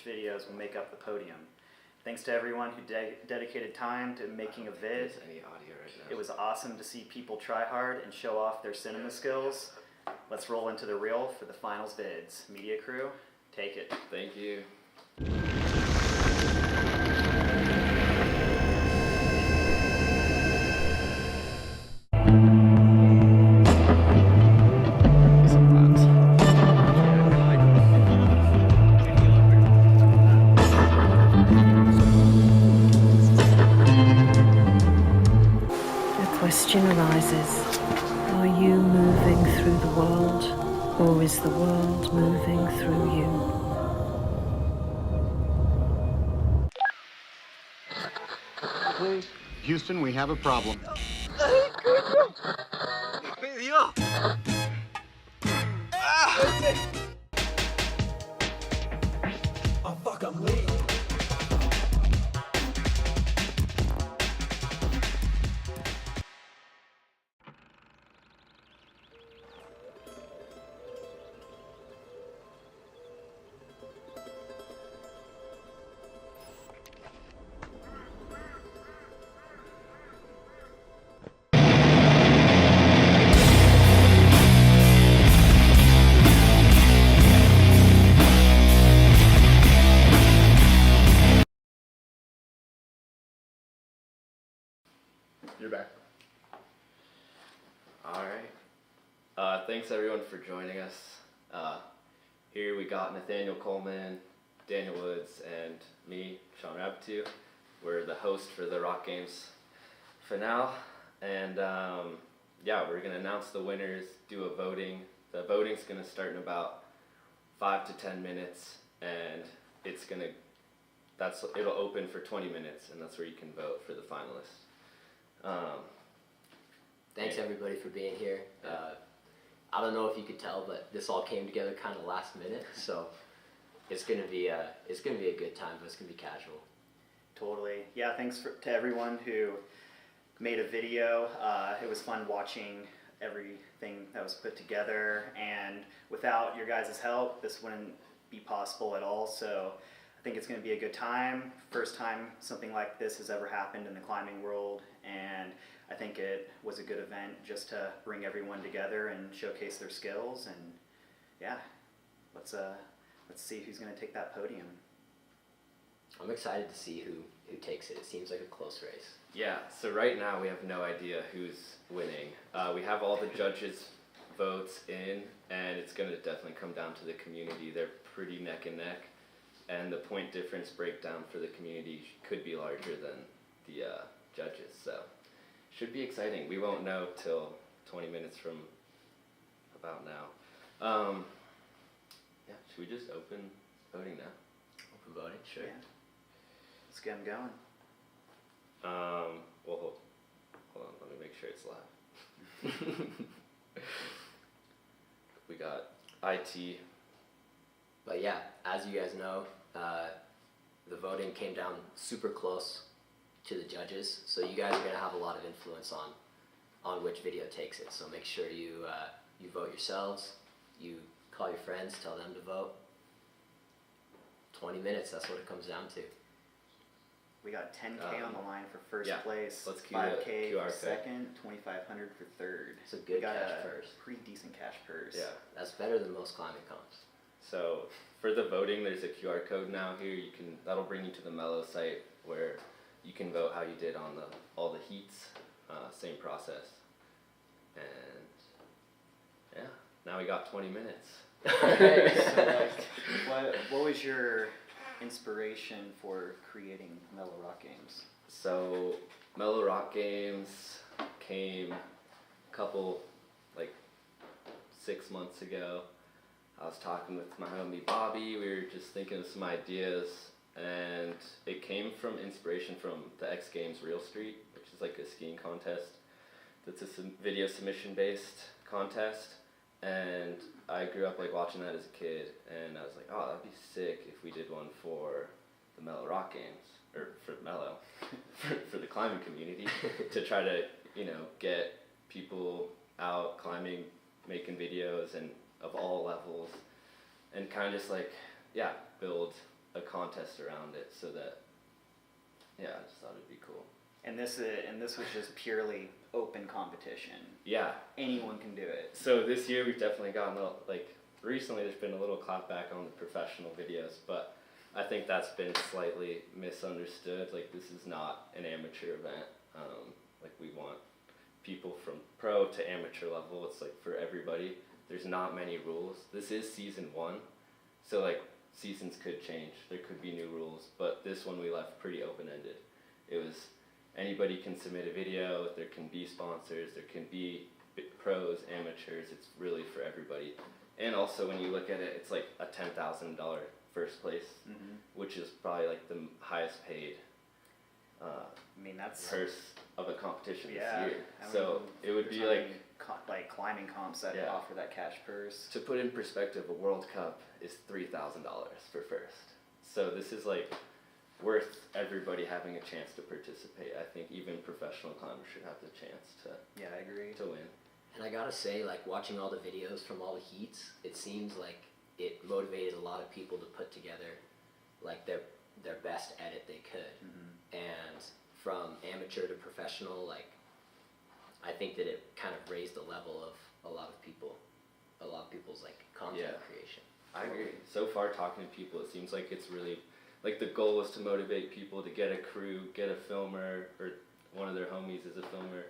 videos will make up the podium. Thanks to everyone who dedicated time to making a vid. Any audio right now. It was awesome to see people try hard and show off their cinema skills. Let's roll into the reel for the finals vids. Media crew, take it. Thank you. Question arises, are you moving through the world, or is the world moving through you? Houston, we have a problem. I'm leaving. You're back. Alright. Thanks everyone for joining us. Here we got Nathaniel Coleman, Daniel Woods, and me, Sean Rabitou. We're the host for the Rock Games finale. And yeah, we're going to announce the winners, do a voting. The voting's going to start in about 5 to 10 minutes, and it'll open for 20 minutes, and that's where you can vote for the finalists. Thanks everybody for being here. I don't know if you could tell, but this all came together kind of last minute, so it's gonna be a good time, but it's gonna be casual. Totally. Yeah, thanks to everyone who made a video. It was fun watching everything that was put together, and without your guys' help, this wouldn't be possible at all. So I think it's going to be a good time. First time something like this has ever happened in the climbing world, and I think it was a good event just to bring everyone together and showcase their skills. And yeah, let's see who's going to take that podium. I'm excited to see who takes it. It seems like a close race. Yeah, so right now we have no idea who's winning. We have all the judges' votes in, and it's going to definitely come down to the community. They're pretty neck and neck, and the point difference breakdown for the community could be larger than the judges, so should be exciting. We won't know till 20 minutes from about now. Yeah, should we just open voting now? Open voting, sure. Yeah. Let's get them going. Well, hold on, let me make sure it's live. We got IT. But yeah, as you guys know, the voting came down super close to the judges, so you guys are going to have a lot of influence on which video takes it. So make sure you vote yourselves, you call your friends, tell them to vote. 20 minutes, that's what it comes down to. We got 10K on the line for first place, let's cue 5K the QR for second, 2,500 for third. It's a good cash purse. Pretty decent cash purse. Yeah. That's better than most climbing comps. So for the voting, there's a QR code now here. That'll bring you to the Mellow site where you can vote how you did on all the heats. Same process. And yeah, now we got 20 minutes. Alright, so what was your inspiration for creating Mellow Rock Games? So Mellow Rock Games came a couple, 6 months ago. I was talking with my homie Bobby. We were just thinking of some ideas, and it came from inspiration from the X Games Real Street, which is like a skiing contest. That's a video submission based contest, and I grew up watching that as a kid, and I was like, oh, that'd be sick if we did one for the Mellow Rock Games, or for Mellow, for the climbing community, to try to get people out climbing, making videos and of all levels, and kind of just build a contest around it, so that I just thought it'd be cool. And this was just purely open competition. Yeah. Anyone can do it. So this year we've definitely gotten recently there's been a little clapback on the professional videos, but I think that's been slightly misunderstood. Like, this is not an amateur event. Like, we want people from pro to amateur level. It's like for everybody. There's not many rules. This is season 1, so like seasons could change. There could be new rules, but this one we left pretty open-ended. It was anybody can submit a video. There can be sponsors. There can be pros, amateurs. It's really for everybody. And also, when you look at it, it's like a $10,000 first place, which is probably like the highest paid I mean, that's purse of a competition this yeah. year. I mean, So it would there's be not like, many like climbing comps that Yeah. offer that cash purse. to put in perspective, a World Cup is $3,000 for first. So this is like worth everybody having a chance to participate. I think even professional climbers should have the chance Yeah, I agree. to win. And I gotta say, like, watching all the videos from all the heats, it seems like it motivated a lot of people to put together like their best edit they could. And from amateur to professional, like, I think that it kind of raised the level of a lot of people's like content Yeah. creation. I agree. So far, talking to people, it seems like it's really, like, the goal is to motivate people to get a crew, get a filmer, or one of their homies is a filmer,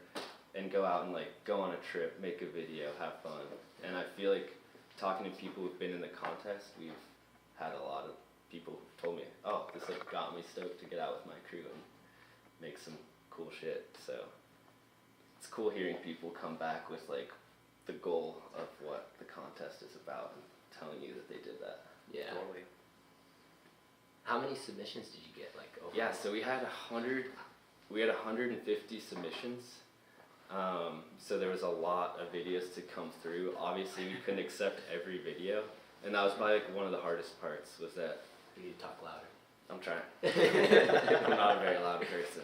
and go out and like go on a trip, make a video, have fun. And I feel like talking to people who've been in the contest, we've had a lot of people who've told me, oh, this like got me stoked to get out with my crew and make some cool shit. So it's cool hearing people come back with like the goal of what the contest is about and telling you that they did that. Yeah. Totally. How many submissions did you get, like, overall? Yeah, so we had 150 submissions. So there was a lot of videos to come through. Obviously, we couldn't accept every video, and that was probably like one of the hardest parts. Was that You need to talk louder. I'm trying. I'm not a very loud person.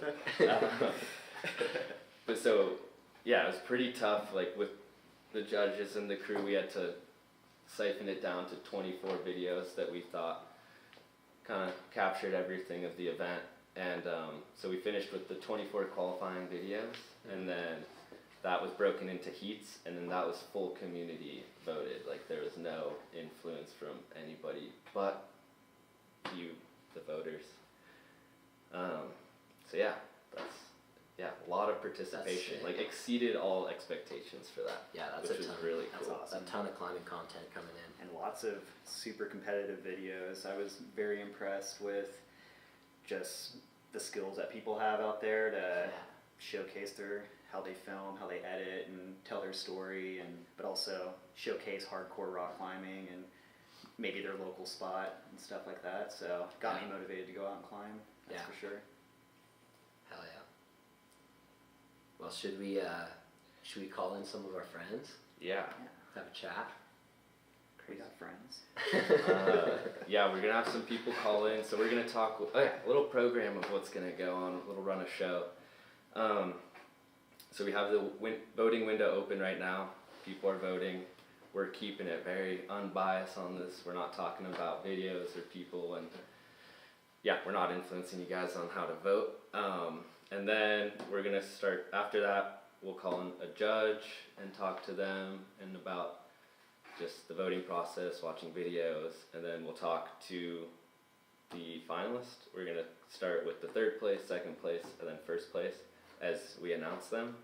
But so, yeah, it was pretty tough. Like, with the judges and the crew, we had to siphon it down to 24 videos that we thought kind of captured everything of the event. And so we finished with the 24 qualifying videos, and then that was broken into heats, and then that was full community voted. Like, there was no influence from anybody but you, the voters. So yeah, that's a lot of participation. sick. Like, exceeded all expectations for that. Yeah, that's which a was ton. really That's cool. awesome. A ton of climbing content coming in. And lots of super competitive videos. I was very impressed with just the skills that people have out there to showcase how they film, how they edit, and tell their story, but also showcase hardcore rock climbing and maybe their local spot and stuff like that. So got me motivated to go out and climb. That's Yeah. for sure. Hell yeah. Well, should we call in some of our friends? Yeah. Have a chat? We got friends. Yeah, we're gonna have some people call in, so we're gonna talk. A little program of what's gonna go on. A little run of show. So we have the voting window open right now. People are voting. We're keeping it very unbiased on this. We're not talking about videos or people, and we're not influencing you guys on how to vote. And then we're gonna start after that. We'll call in a judge and talk to them and about just the voting process, watching videos, and then we'll talk to the finalists. We're gonna start with the third place, second place, and then first place as we announce them.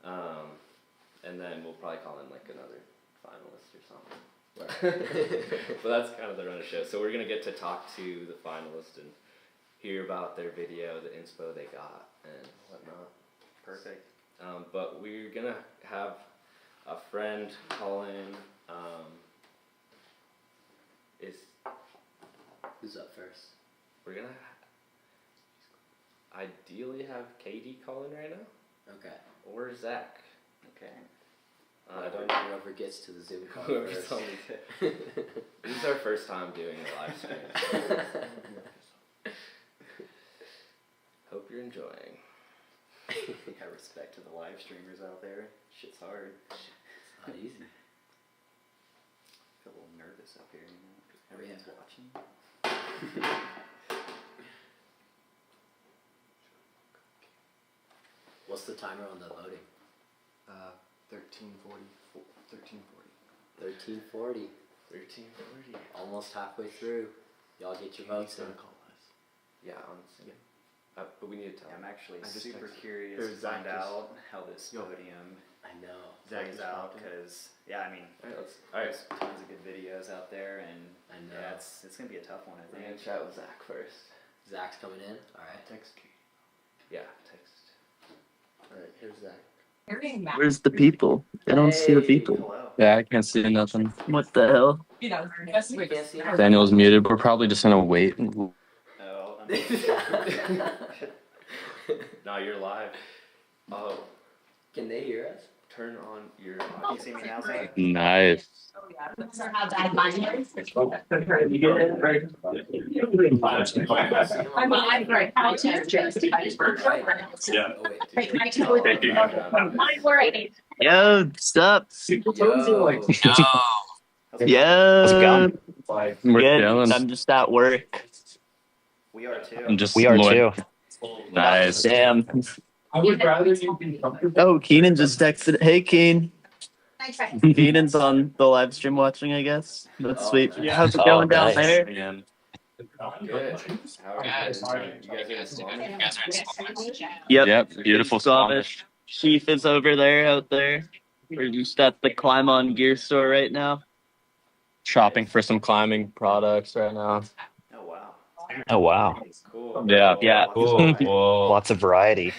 And then we'll probably call in like another finalist or something. But that's kind of the run of the show. So we're gonna get to talk to the finalists and hear about their video, the inspo they got, and whatnot. Perfect. But we're gonna have a friend call in. Who's up first? We're gonna ideally have Katie call in right now, Okay. or Zach. Okay. I don't know. Whoever gets to the Zoom call Whoever's first. on the This is our first time doing a live stream. Hope you're enjoying. Got respect to the live streamers out there. Shit's hard. It's not easy. Feel a little nervous up here, 'cause everyone's watching. What's the timer on the voting? 1340. 1340. 13:40. Almost halfway through. Y'all get your votes in. Call us. Yeah, honestly. But we need to tell I'm him. actually I just super texted- curious There's to find Zach just- out how this Yo. podium I know. Zach plays just out walked in. because I mean, Alright, there's tons of good videos out there, and I know. yeah, it's gonna be a tough one. I we're gonna think. chat with Zach first. Zach's coming in. All right. Text Katie. Yeah, text. Alright, here's Zach. Where's the people? I don't see the people. Hello. Yeah, I can't see nothing. What the hell? You can't see him? Daniel's muted. We're probably just gonna wait. Oh, No, you're live. Oh, Can they hear us? turn on your can you see me now, Zach? Nice. I'm great. I'll just Yeah. Oh, wait. Can I tell you? Mine were eight. Yo, sup? Yo. Yo. How's it going? We're Good. chilling. I'm just at work. We are too. I'm just We are loyal. too. Nice. Damn. I would rather you be. Oh, Keenan just texted. Hey, Keen. Keenan's on the live stream watching, I guess. That's Oh, sweet. nice. How's it Oh, going down nice. there? Good. How are you guys? You guys are in Squamish? Yep. Beautiful Squamish. Squamish. Chief is over there, out there. We're just at the Climb On Gear store right now. Shopping for some climbing products right now. Oh wow. Oh wow, Cool. Yeah. Yeah. Cool. lots of variety.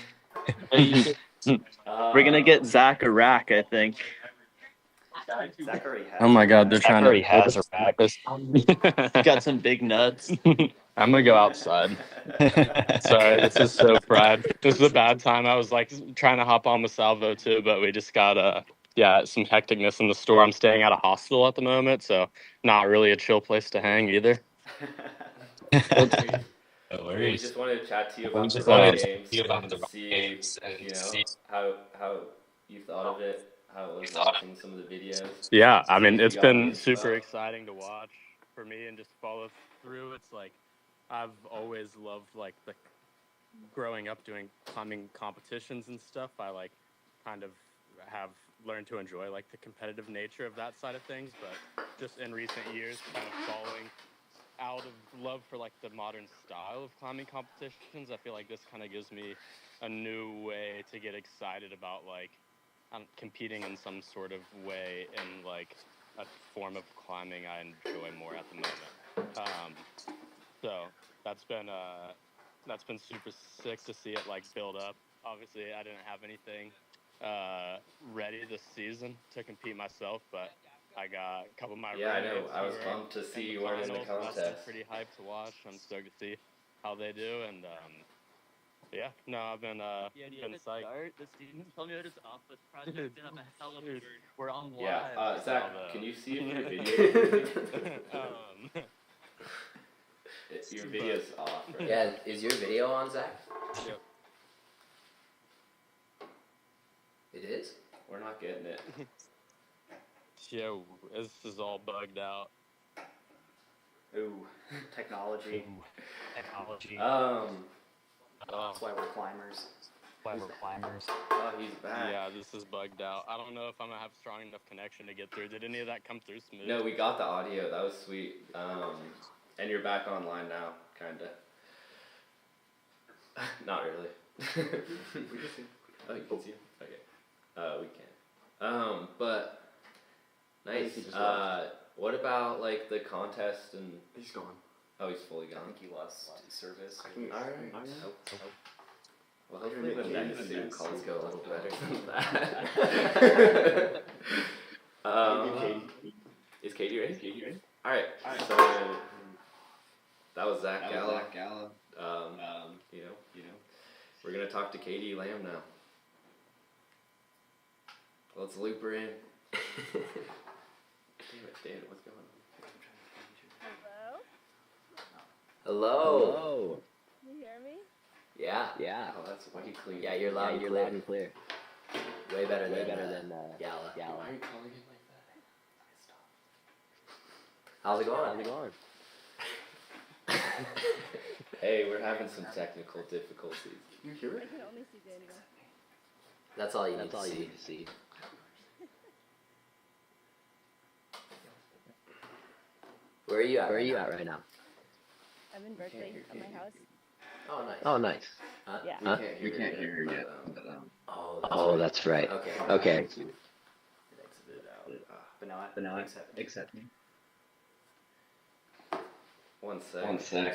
We're gonna get Zach a rack, I think. Zach already has. Oh my God, they're Zach trying already to. has a rack. Got some big nuts. I'm gonna go outside. Sorry, this is so fried. This is a bad time. I was like trying to hop on the salvo too, but we just got some hecticness in the store. I'm staying at a hospital at the moment, so not really a chill place to hang either. No We just wanted to chat to you about the games and see, how you thought of it, how it was watching some of the videos. Yeah, I mean, See if it's you got been any super info. exciting to watch for me and just follow through. It's like I've always loved like the growing up doing climbing competitions and stuff. I like kind of have learned to enjoy like the competitive nature of that side of things, but just in recent years, kind of following out of love for like the modern style of climbing competitions, I feel like this kind of gives me a new way to get excited about like competing in some sort of way in like a form of climbing I enjoy more at the moment. So that's been super sick to see it like build up. Obviously, I didn't have anything ready this season to compete myself, but I got a couple of my Yeah, I know. roommates I was who are pumped to see in you weren't in the finals, so that's been contest. pretty hyped to watch. I'm stoked to see how they do, and yeah, no, I've been been psyched. Start the season. Tell me what it's off with project. Been up a hell of a year. We're on live. Yeah, Zach, can you see if your video? Your video's off. Right? Yeah, is your video on, Zach? Yep. It is? We're not getting it. Yeah, this is all bugged out. Ooh, technology. Technology. That's why we're climbers. Why we're climbers. Oh, he's back. Yeah, this is bugged out. I don't know if I'm gonna have strong enough connection to get through. Did any of that come through smooth? No, we got the audio. That was sweet. And you're back online now, kinda. Not really. We can see. Oh, you can see him? Okay. We can. But nice. What about like the contest and? He's gone. Oh, he's fully I gone. think he lost service. All right. Well, hopefully the next Zoom calls go a little better than that. Is Katie ready? All right. So that was Zach Galla. You know, we're gonna talk to Katie Lamb now. Let's loop her in. Damn it, what's going on? Hello? Hello. Can you hear me? Yeah. Yeah. Oh, that's why you clean. Yeah, you're loud, You're clear. loud and clear. Way better Way than, better than Gala. Why are you calling it like that? How's it going? How's it going? Hey, we're having some technical difficulties. You hear I it? can only see Daniel. That's all you need to see. Where are you at? Right now? I'm in Berkeley at my house. Oh, nice. Yeah. Huh? We can't hear her yet. Oh, that's right. Okay. It exited out. But now I accept me. One sec. Okay.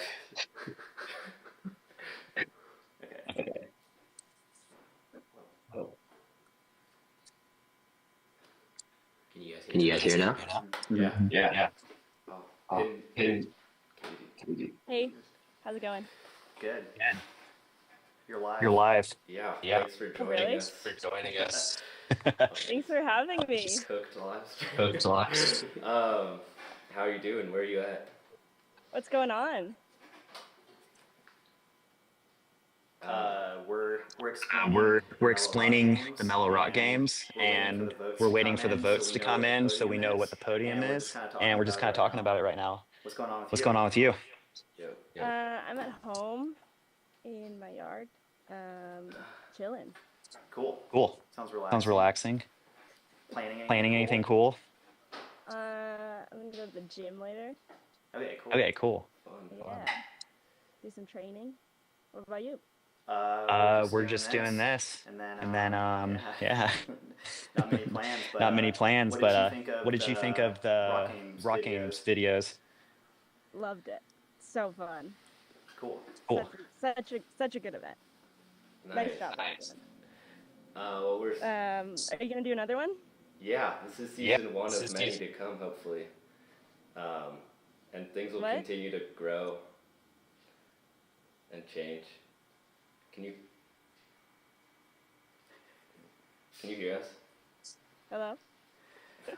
Can you guys hear now? Yeah. Hidden. Hey, how's it going? Good. You're live. You're live. Yeah. Thanks for Oh, really? joining us. Thanks for having me. Cooked live stream. Cooked live. How are you doing? Where are you at? What's going on? We're explaining the Mellow Rock games, and we're waiting for the votes to come in so we know what the podium is, and we're just kind of talking about it right now. What's going on with you? What's going on with you? I'm at home in my yard, chilling. Cool. Sounds relaxing. Planning anything cool? I'm gonna go to the gym later. Okay, cool. Yeah. Do some training. What about you? We're just doing this, and then yeah. Not many plans, but what did you think of the Rock Games videos? Loved it. So fun. Cool. Such a good event. Nice job. Well, are you gonna do another one? Yeah, this is season 1 of many to come, hopefully. And things will continue to grow and change. Can you hear us? Hello?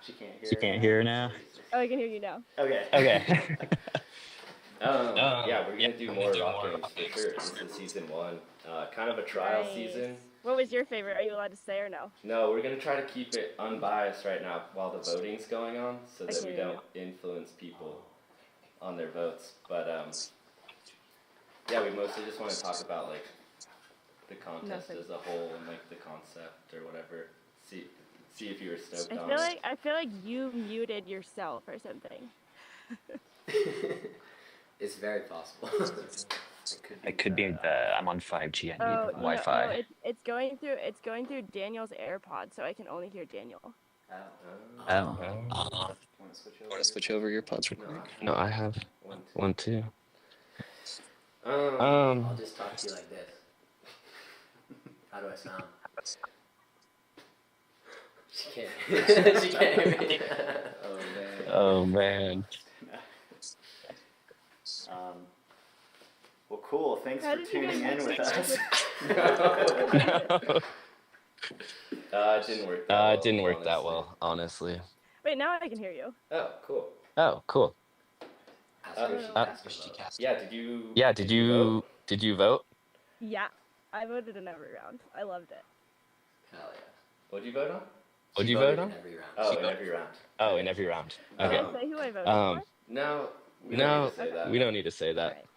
She can't hear. She can't hear now. Oh, I can hear you now. Okay. Yeah, we're gonna do more Rock Games for sure. This is season 1, kind of a trial season. What was your favorite? Are you allowed to say or no? No, we're gonna try to keep it unbiased right now while the voting's going on, so that we don't influence people on their votes. But yeah, we mostly just want to talk about like the contest as a whole and like the concept or whatever. See if you were stoked on it. I feel like you muted yourself or something. It's very possible. It could be I'm on 5G. I need Wi-Fi. No, it's going through Daniel's AirPods, so I can only hear Daniel. Want to switch over your pods real quick? No, I have one too. I'll just talk to you like this. How do I sound? She can't. She can't hear me. Oh man. Well, cool. Thanks for tuning in with us. It didn't work. It didn't work that well, honestly. Wait, now I can hear you. Oh, cool. Oh, cool. Yeah. Did you vote? Yeah, I voted in every round. I loved it. Hell yeah. What'd you vote on? What'd you vote on? In every round. Oh, in every round. Oh, in every round. Did Okay. I say who I voted for? No. We don't need to say that. All right.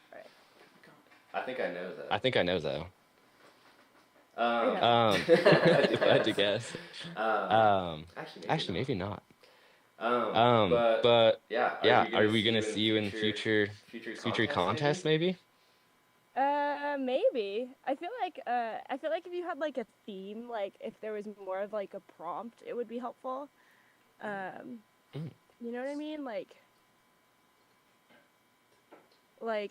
I think I know that. I think I know though. If I had to guess. Actually, maybe not. But yeah, are we gonna see you in future contests maybe? Maybe. I feel like if you had like a theme, like if there was more of like a prompt, it would be helpful. You know what I mean? Like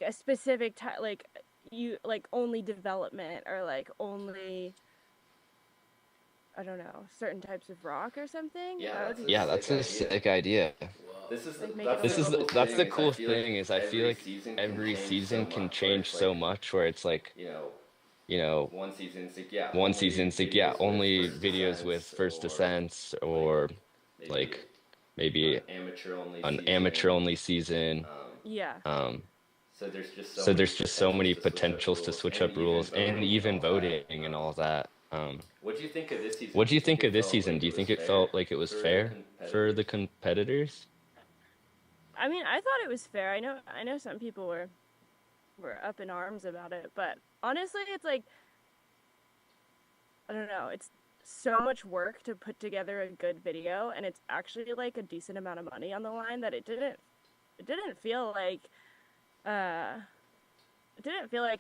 a specific type, like you like only development or like only, I don't know, certain types of rock or something. Yeah, that's a sick idea. That's the cool thing is I feel like every season can change so much where it's like, you know, one season's like, yeah, only videos with first descents or like maybe an amateur only season. So there's just so many potentials to switch up rules and even voting and all that. What do you think of this season? What do you think of this season? Do you think it felt like it was fair for the competitors? I mean, I thought it was fair. I know some people were were up in arms about it. But honestly, it's like, I don't know, it's so much work to put together a good video, and it's actually like a decent amount of money on the line that it didn't feel like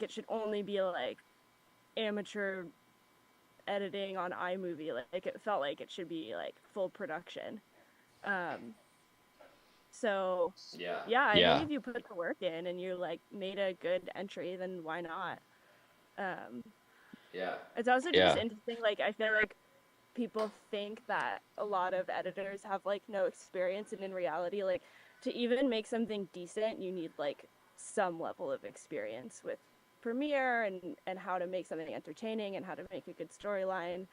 it should only be like amateur editing on iMovie. Like it felt like it should be like full production. So I think if you put the work in and you like made a good entry, then why not? It's also just interesting. Like I feel like people think that a lot of editors have like no experience, and in reality, like to even make something decent, you need like some level of experience with Premiere and how to make something entertaining and how to make a good storyline,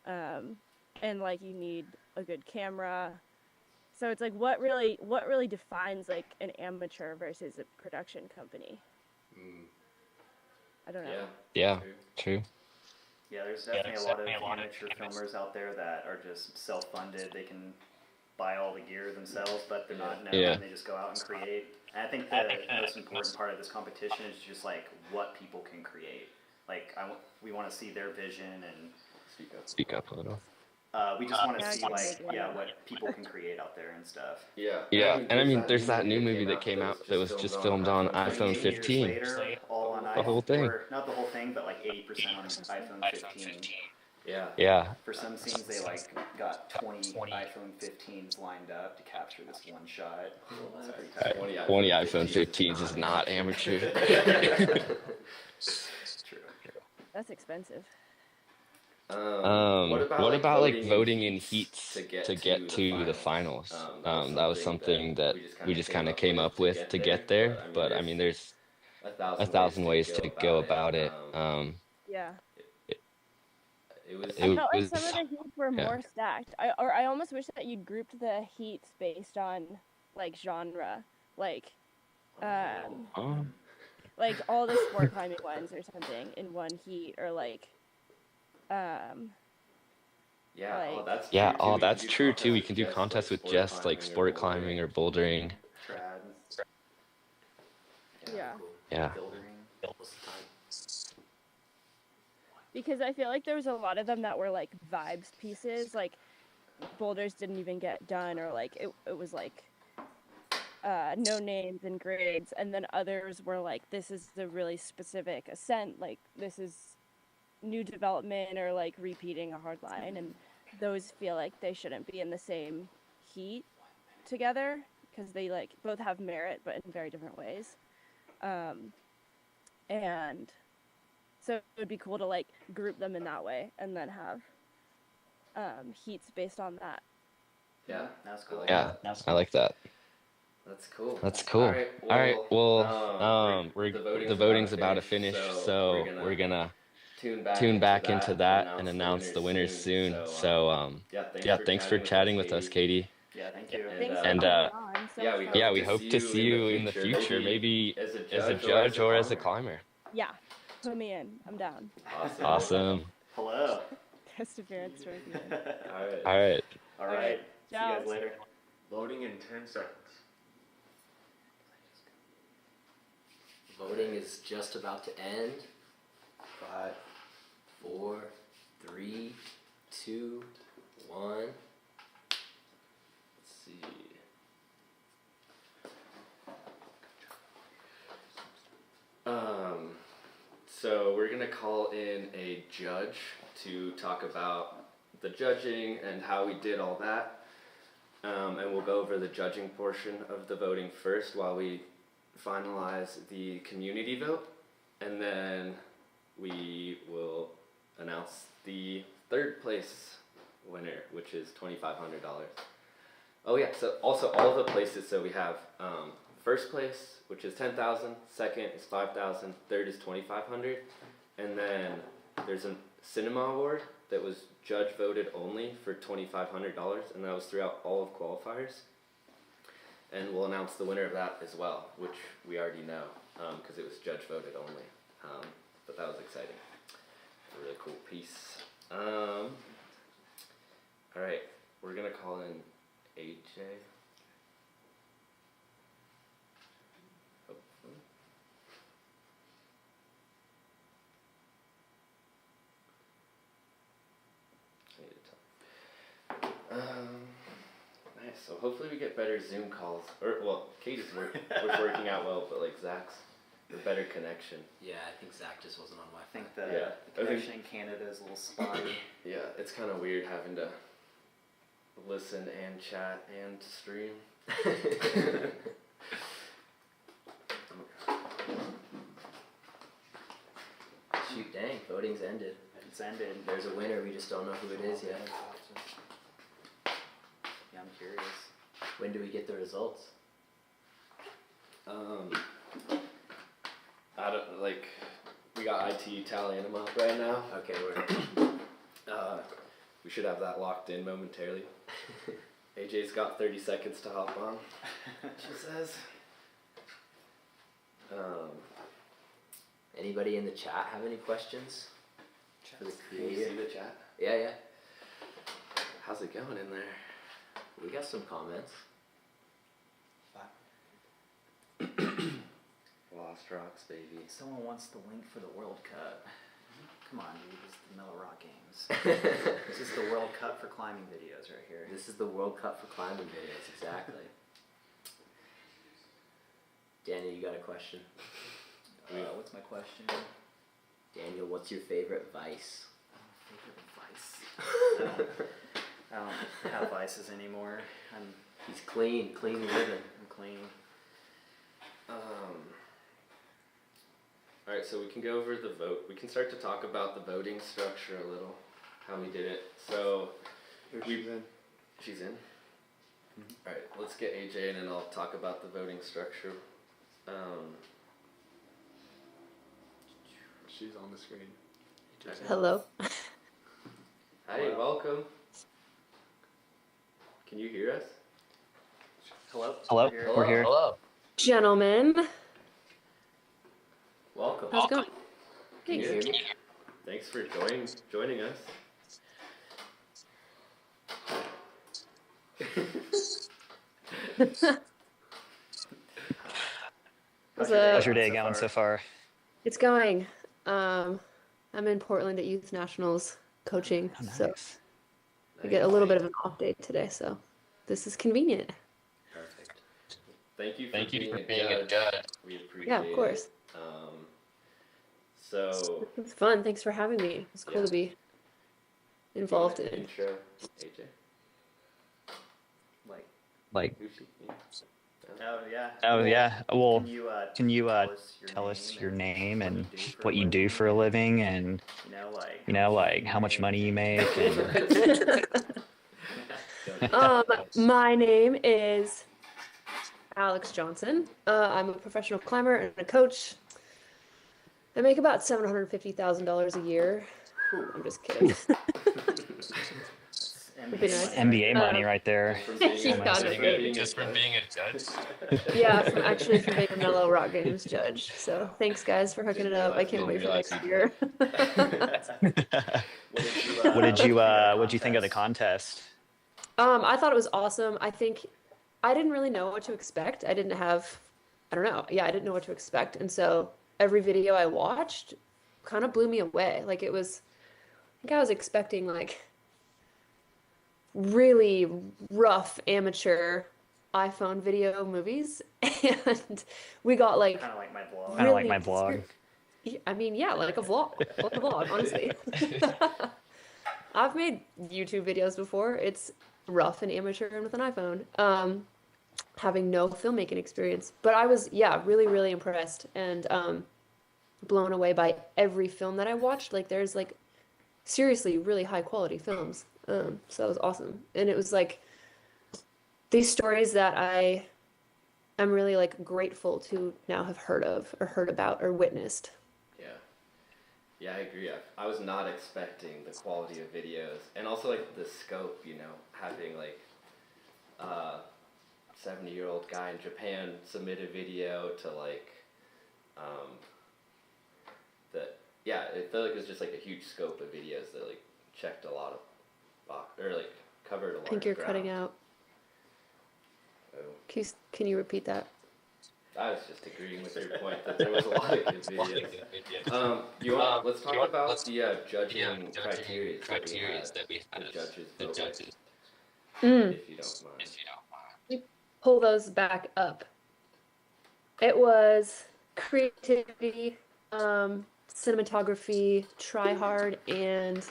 and like you need a good camera. So it's like what really defines like an amateur versus a production company? I don't know. Yeah, true. Yeah, there's definitely a lot of amateur filmers out there that are just self-funded. They can buy all the gear themselves, but they're not known. Yeah. They just go out and create. And I think the most important part of this competition is just like what people can create. Like we want to see their vision and Speak up a little. we just want to see like what people can create out there and stuff. Yeah, and I mean, there's that new movie that came out that was just filmed on iPhone 15. Later, all on The whole thing. Or not the whole thing, but like 80% on iPhone 15. Yeah. For some scenes, they like got 20 iPhone 15s lined up to capture this one shot. It's pretty tight. 20 iPhone 15s is not amateur. True. That's expensive. What about like voting in heats to get to the finals? That was something that we just kind of came up with to get there. But I mean, there's 1,000 ways to go about it. Yeah. It I felt like was some of the heats were more stacked. I almost wish that you'd grouped the heats based on like genre, like like all the sport climbing ones or something in one heat, or like that's true too. We can do contests with just like sport climbing or bouldering. Yeah. Because I feel like there was a lot of them that were like vibes pieces, like boulders didn't even get done, or like it was like no names and grades, and then others were like, this is the really specific ascent, like this is new development, or like repeating a hard line, and those feel like they shouldn't be in the same heat together because they like both have merit but in very different ways. And so it would be cool to like group them in that way and then have heats based on that. Yeah, that's cool. Yeah, I like that. That's cool. All right. Well, the voting's about to finish, so we're gonna tune back into that and announce the winners soon. So thanks for chatting with us, Katie. Yeah, thank you. And we hope to see you in the future, maybe as a judge or as a climber. Yeah, put me in. I'm down. Awesome. Hello. Guest appearance for you. All right. See you guys later. Voting in 10 seconds. Voting is just about to end. 5, 4, 3, 2, 1. Let's see. So we're gonna call in a judge to talk about the judging and how we did all that. And we'll go over the judging portion of the voting first while we finalize the community vote, and then we will announce the third place winner, which is $2,500. Oh yeah, so also all the places, so we have first place, which is $10,000, second is $5,000, third is $2,500, and then there's a cinema award that was judge voted only for $2,500, and that was throughout all of qualifiers. And we'll announce the winner of that as well, which we already know, because it was judge voted only. But that was exciting. A really cool piece. All right, we're gonna call in AJ. Hopefully. Nice. So hopefully we get better Zoom calls. Or well, Katie's was working out well, but like Zach's a better connection. Yeah, I think Zach just wasn't on Wi-Fi. I think the connection in Canada is a little spotty. Yeah, it's kind of weird having to listen and chat and stream. Shoot, dang, voting's ended. It's ended. There's a winner, we just don't know who it is yet. Yeah, I'm curious. When do we get the results? I don't like. We got IT tallying them up right now. Okay, we're. We should have that locked in momentarily. AJ's got 30 seconds to hop on. She says. Anybody in the chat have any questions for the Can you creator? see the chat? Yeah. How's it going in there? We got some comments. Lost Rocks, baby. Someone wants the link for the World Cup. Come on, dude. This is the Mellow Rock Games. This is the World Cup for climbing videos right here. This is the World Cup for climbing videos, exactly. Daniel, you got a question? What's my question? Daniel, what's your favorite vice? Favorite vice? I don't have vices anymore. He's clean living. I'm clean. Alright, so we can go over the vote. We can start to talk about the voting structure a little, how we did it. So, She's in. She's in? Alright, let's get AJ in and I'll talk about the voting structure. She's on the screen. Hello. Hi, welcome. Can you hear us? Hello? Hello, Here. we're here. Hello. Gentlemen. Welcome. How's it going? Can you hear me? Thanks for joining us. How's your day going so far? It's going. I'm in Portland at Youth Nationals coaching, Oh, nice. so I get a little bit of an off day today, so this is convenient. Perfect. Thank you for being a judge. We appreciate Yeah, of course. it. So It's fun. Thanks for having me. It's cool Yeah. to be involved in. Intro, AJ. Like, Who's she? Yeah. Oh, yeah. oh yeah. Well, Can you tell us your name and what what you do for a living, and you know, like how much money you make? And My name is Alex Johnson. I'm a professional climber and a coach. I make about $750,000 a year. I'm just kidding. Would be nice. NBA money right there. Just from being a judge. Yeah, from being a Mellow Rock Games judge. So thanks guys for hooking it up. I can't wait for next year. What'd you think of the contest? I thought it was awesome. I think I didn't really know what to expect. I didn't know what to expect. And so every video I watched kind of blew me away. Like I think I was expecting like really rough amateur iPhone video movies, and we got like kind of like my blog. Kind of like my blog. I mean, yeah, like a vlog, honestly. I've made YouTube videos before. It's rough and amateur and with an iPhone, having no filmmaking experience. But I was, really, really impressed and blown away by every film that I watched. Like, there's like seriously really high quality films. So that was awesome. And it was like these stories that I'm really like grateful to now have heard of or heard about or witnessed. Yeah, I agree. I was not expecting the quality of videos and also like the scope, having like 70-year-old guy in Japan submit a video to like it felt like it was just like a huge scope of videos that like checked a lot of covered a lot. I think you're cutting out. Oh. Can you repeat that? I was just agreeing with your point that there was a lot of good videos. Let's talk about the judging criteria that we had. The judges. Mm. If you don't mind. pull those back up. It was creativity, cinematography, try hard, and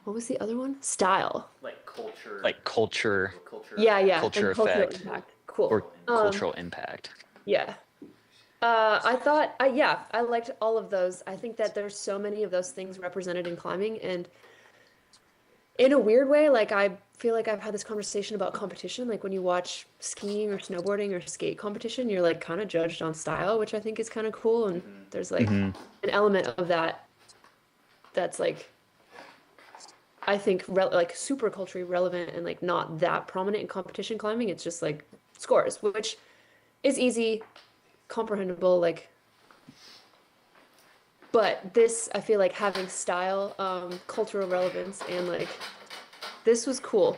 what was the other one? Style. Like culture. Like culture. Yeah, yeah, Culture and cultural effect. impact. Cool. Or cultural impact. Yeah. I thought, yeah, I liked all of those. I think that there's so many of those things represented in climbing, and in a weird way, like I feel like I've had this conversation about competition. Like when you watch skiing or snowboarding or skate competition, you're like kind of judged on style, which I think is kind of cool. And there's like an element of that that's like, I think like super culturally relevant and like not that prominent in competition climbing. It's just like scores, which is easy, comprehensible, like. But this, I feel like having style, cultural relevance, and like, this was cool.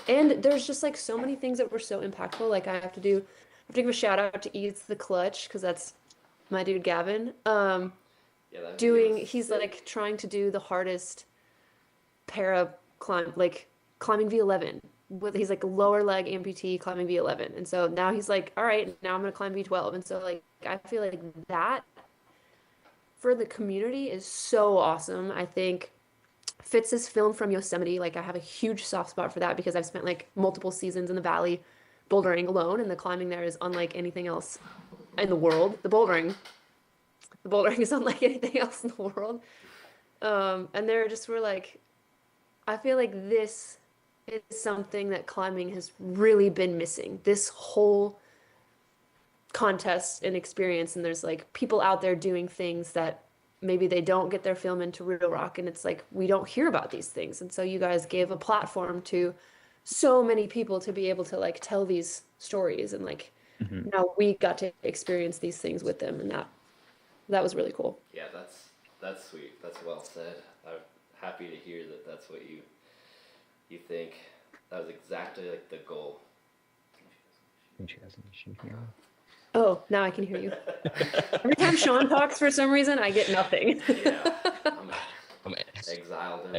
And there's just like so many things that were so impactful. Like I have to give a shout out to Eats the Clutch, because that's my dude Gavin. He's like trying to do the hardest para climb, like climbing V11. He's like lower leg amputee climbing V11. And so now he's like, all right, now I'm gonna climb V12. And so like, I feel like that for the community is so awesome. I think Fitz's film from Yosemite, like I have a huge soft spot for that because I've spent like multiple seasons in the valley bouldering alone, and the climbing there is unlike anything else in the world. The bouldering is unlike anything else in the world. And there just were like, I feel like this is something that climbing has really been missing. This whole contest and experience, and there's like people out there doing things that maybe they don't get their film into Real Rock, and it's like we don't hear about these things. And so you guys gave a platform to so many people to be able to like tell these stories, and like now we got to experience these things with them, and that was really cool. Yeah, that's sweet. That's well said. I'm happy to hear that that's what you think. That was exactly like the goal. Oh, now I can hear you. Every time Sean talks, for some reason, I get nothing. Yeah, I'm exiled.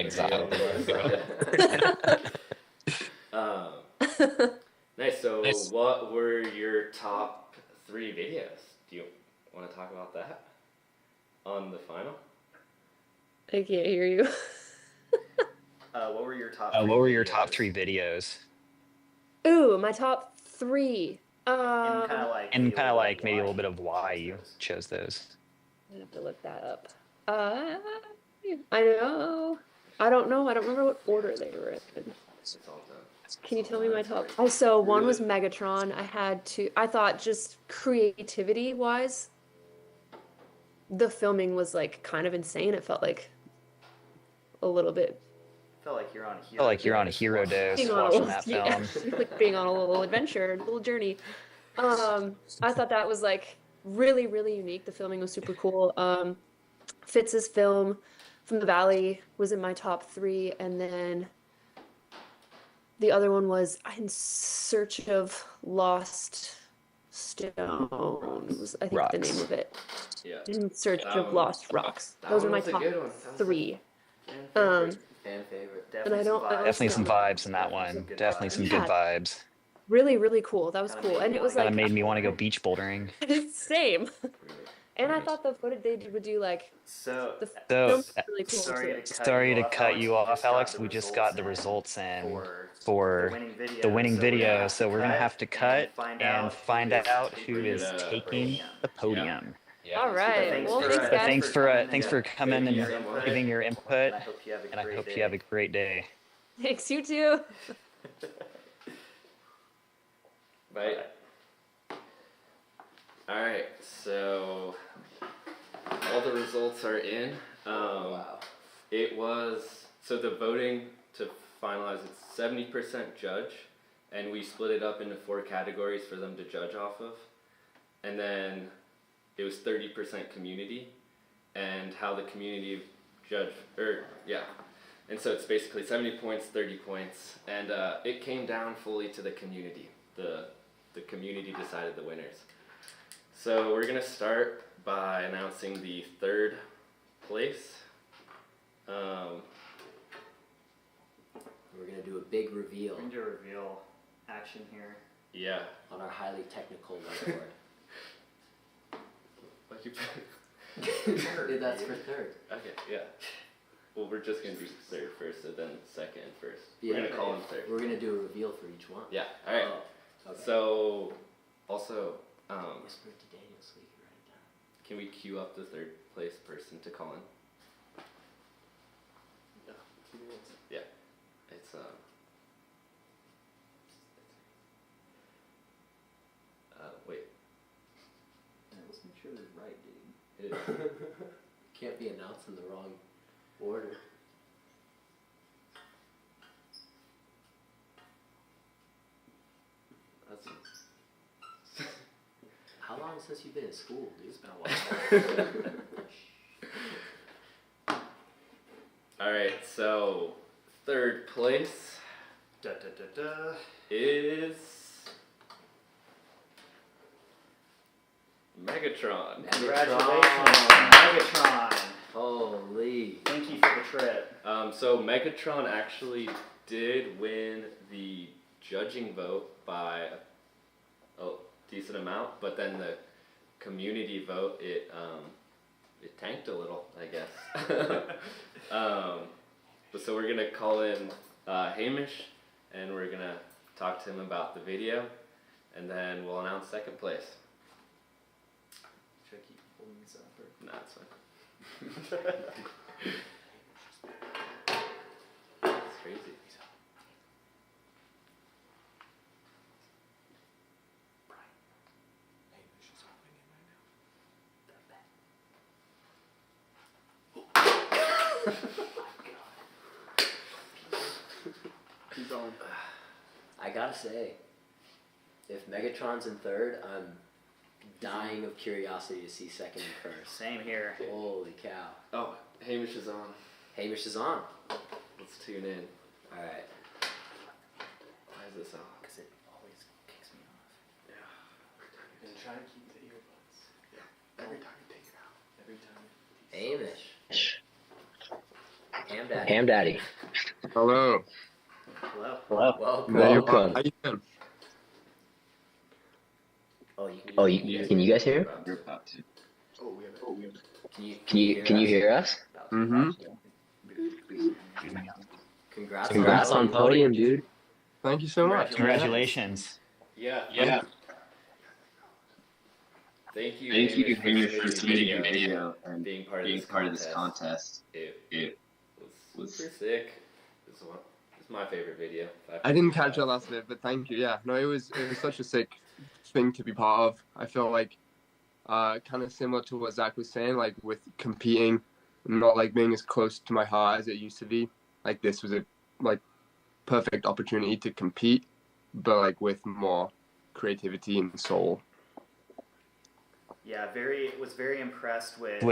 Nice. So, what were your top 3 videos? Do you want to talk about that on the final? I can't hear you. What were your top? What were your top 3 videos? Ooh, my top 3. And kind of like maybe a little bit of why you chose those. I have to look that up. I know. I don't know. I don't remember what order they were in. Can you tell me my top? Also, one was Megatron. I thought just creativity wise, the filming was like kind of insane. It felt like a little bit. Felt like you're on a hero. Felt like you're on a hero dose watching that film. Yeah, like being on a little adventure, a little journey. I thought that was like really, really unique. The filming was super cool. Fitz's film from the Valley was in my top 3, and then the other one was In Search of Lost Stone. I think the name of it. Yeah. In Search of Lost Rocks. Those are my top 3. Fan favorite. And I don't Definitely some vibes in that one. Definitely some good vibes. Really, really cool. That was cool. And it was like... That made me want to go beach bouldering. Same. And I thought the footage they would do like... So really cool. Sorry to cut you off, Alex. We just got the results in for the winning video. So we're going to have to cut and find out who is taking the podium. Yeah. All right. Well, thanks, guys. Thanks for coming and giving your input. And I hope you have a great day. Thanks, you too. Bye. All right. So all the results are in. It was the voting to finalize. It's 70% judge, and we split it up into 4 categories for them to judge off of, and then it was 30% community, and how the community judge, and so it's basically 70 points, 30 points, and it came down fully to the community. The community decided the winners. So we're gonna start by announcing the 3rd place. We're gonna do a big reveal. We're gonna reveal. action here. Yeah. On our highly technical whiteboard. Third. That's for third. Okay, yeah. Well, we're just gonna do third first, and then second and first. Yeah, we're gonna call him third. We're gonna do a reveal for each one. Yeah. All right. Oh, okay. So, also, whisper it to Daniel so he can write it down. can we queue up the third place person to call in? Yeah. It's wait. Let's make sure it's right, dude. It is. Can't be announced in the wrong order. That's. How long since you've been in school, dude? It's been a while. All right, so third place is Megatron. Congratulations, Megatron. Holy. Thank you for the trip. So Megatron actually did win the judging vote by a decent amount, but then the community vote, it tanked a little, I guess. But so we're gonna call in Hamish, and we're gonna talk to him about the video, and then we'll announce second place. Should I keep holding this up? Or? Nah, it's fine. It's crazy. He's on. I gotta say, if Megatron's in third, I'm dying of curiosity to see second and first. Same here. Holy cow. Oh, Hamish is on. Hamish is on. Let's tune in. Alright. Why is this on? Because it always kicks me off. Yeah. And try to keep the earbuds. Yeah. Every time you take it out. Every time. Hamish. Ham Daddy. Hello. Hello. Welcome. Welcome. How you doing? Oh, can you guys hear? You're about to. Oh, we have it. Can you hear us? Mm-hmm. Congrats on podium, dude. Thank you so much. Congratulations. Yeah. Thank you, Hamish, for submitting your video and being part of this contest. It was super sick. It's my favorite video. I didn't catch that last bit, but thank you. Yeah, no, it was such a sick thing to be part of. I feel like kind of similar to what Zach was saying, like with competing, not like being as close to my heart as it used to be. Like this was a perfect opportunity to compete, but like with more creativity and soul. Yeah, was very impressed with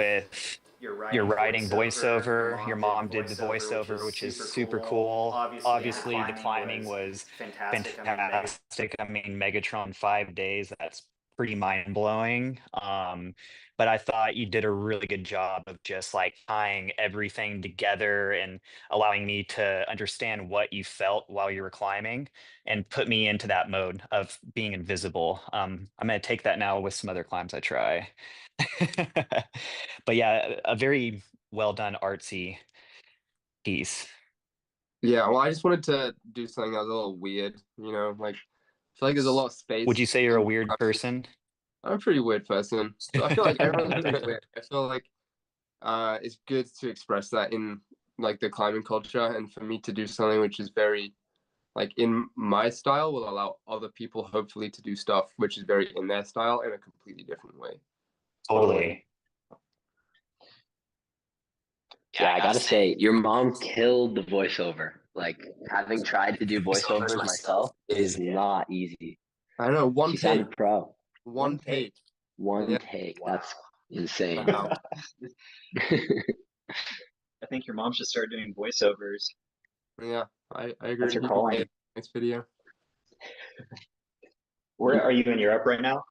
your writing voiceover. Your mom did the voiceover, which is super cool. Obviously, the climbing was fantastic. I mean, Megatron 5 days, that's pretty mind-blowing. But I thought you did a really good job of just like tying everything together and allowing me to understand what you felt while you were climbing and put me into that mode of being invisible. I'm going to take that now with some other climbs I try. But yeah, a very well done artsy piece. Yeah, well, I just wanted to do something that was a little weird, like I feel like there's a lot of space. Would you say you're a weird person? I'm a pretty weird person. So I feel like everyone's pretty weird. I feel like it's good to express that in like the climbing culture, and for me to do something which is very like in my style will allow other people hopefully to do stuff which is very in their style in a completely different way. Totally. Yeah, I gotta say, your mom killed the voiceover. Like, having tried to do voiceovers myself is not easy. I know, one She take. sounded pro. One take. One take. Wow. That's insane. Wow. I think your mom should start doing voiceovers. Yeah, I agree. That's her calling. Next video. Where are you in Europe right now?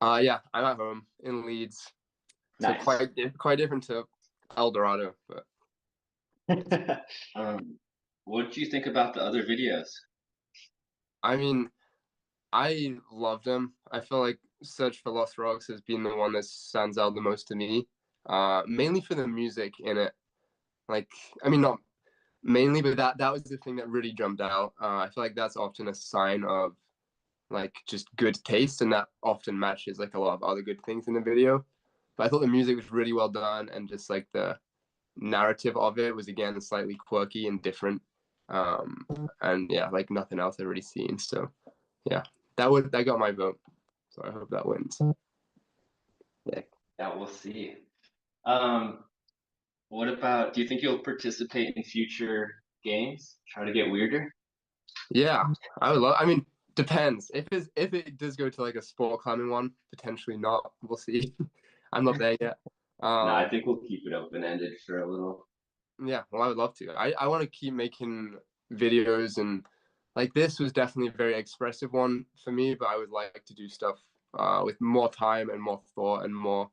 Yeah, I'm at home in Leeds. Nice. So quite different to El Dorado, but. What did you think about the other videos? I mean, I loved them. I feel like Search for Lost Rocks has been the one that stands out the most to me. Mainly for the music in it. Like, I mean, not mainly, but that was the thing that really jumped out. I feel like that's often a sign of like just good taste, and that often matches like a lot of other good things in the video. But I thought the music was really well done, and just like the narrative of it was again slightly quirky and different. And yeah, like nothing else I've really seen. So yeah, that got my vote. So I hope that wins. Yeah, we'll see. What about? Do you think you'll participate in future games? Try to get weirder. Yeah, I would love. I mean, depends. If it does go to like a sport climbing one, potentially not. We'll see. I'm not there yet. No, I think we'll keep it open ended for a little. Yeah, well, I would love to. I want to keep making videos, and like this was definitely a very expressive one for me, but I would like to do stuff with more time and more thought and more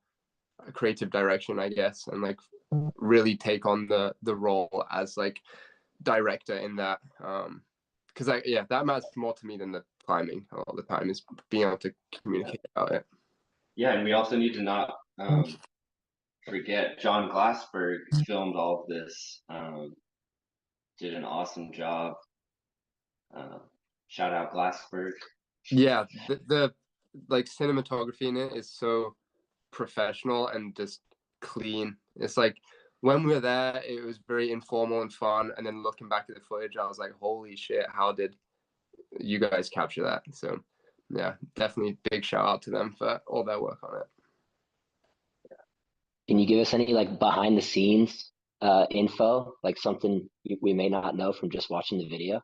creative direction, I guess, and like really take on the role as like director in that. Because that matters more to me than the climbing a lot of the time, is being able to communicate about it. Yeah, and we also need to not forget John Glassberg filmed all of this. Did an awesome job. Shout out Glassberg. Yeah, the like cinematography in it is so professional and just clean. It's like when we were there, it was very informal and fun, and then looking back at the footage, I was like, holy shit, how did you guys capture that? So yeah, definitely big shout out to them for all their work on it. Can you give us any like behind the scenes info, like something we may not know from just watching the video?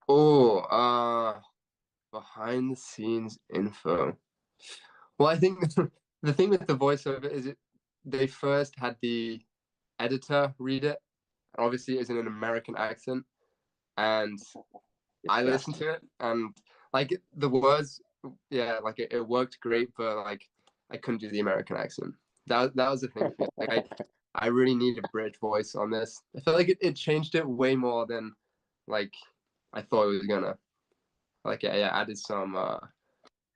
Oh, behind the scenes info. Well, I think the thing with the voiceover is they first had the editor read it. Obviously, it was in an American accent, and I listened to it, and like the words, yeah, like it worked great, but like I couldn't do the American accent. That was the thing. Like I really need a British voice on this. I felt like it changed it way more than like I thought it was gonna. Like yeah, added some. I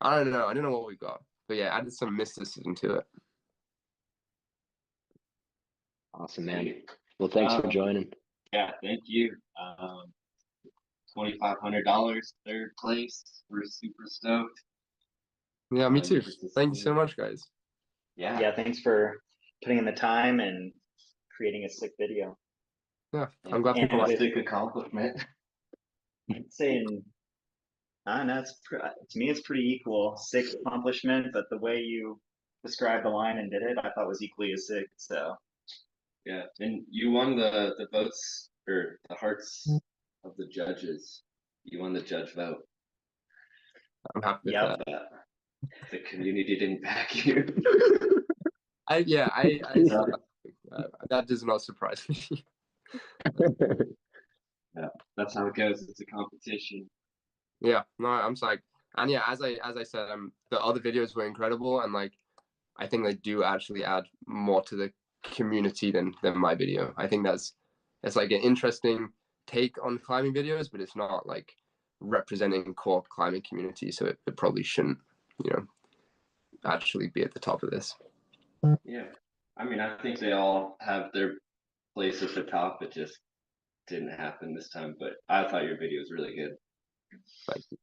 don't know what we got, but yeah, added some mysticism to it. Awesome, man. Well, thanks for joining. Yeah, thank you. $2,500, third place. We're super stoked. Yeah, me too. Thank you so much, guys. Yeah, thanks for putting in the time and creating a sick video. Yeah, I'm glad people like it. Sick accomplishment. Saying, I don't know, to me it's pretty equal. Sick accomplishment, but the way you described the line and did it, I thought was equally as sick. So yeah, and you won the votes or the hearts of the judges. You won the judge vote. I'm happy with that. The community didn't back you. That does not surprise me. Yeah, that's how it goes. It's a competition. Yeah, no, I'm psyched. And yeah, as I said, the other videos were incredible, and like I think they do actually add more to the community than my video. I think it's like an interesting take on climbing videos, but it's not like representing core climbing community, so it probably shouldn't, actually be at the top of this. Yeah, I mean, I think they all have their place at the top. It just didn't happen this time, but I thought your video was really good. Thank you.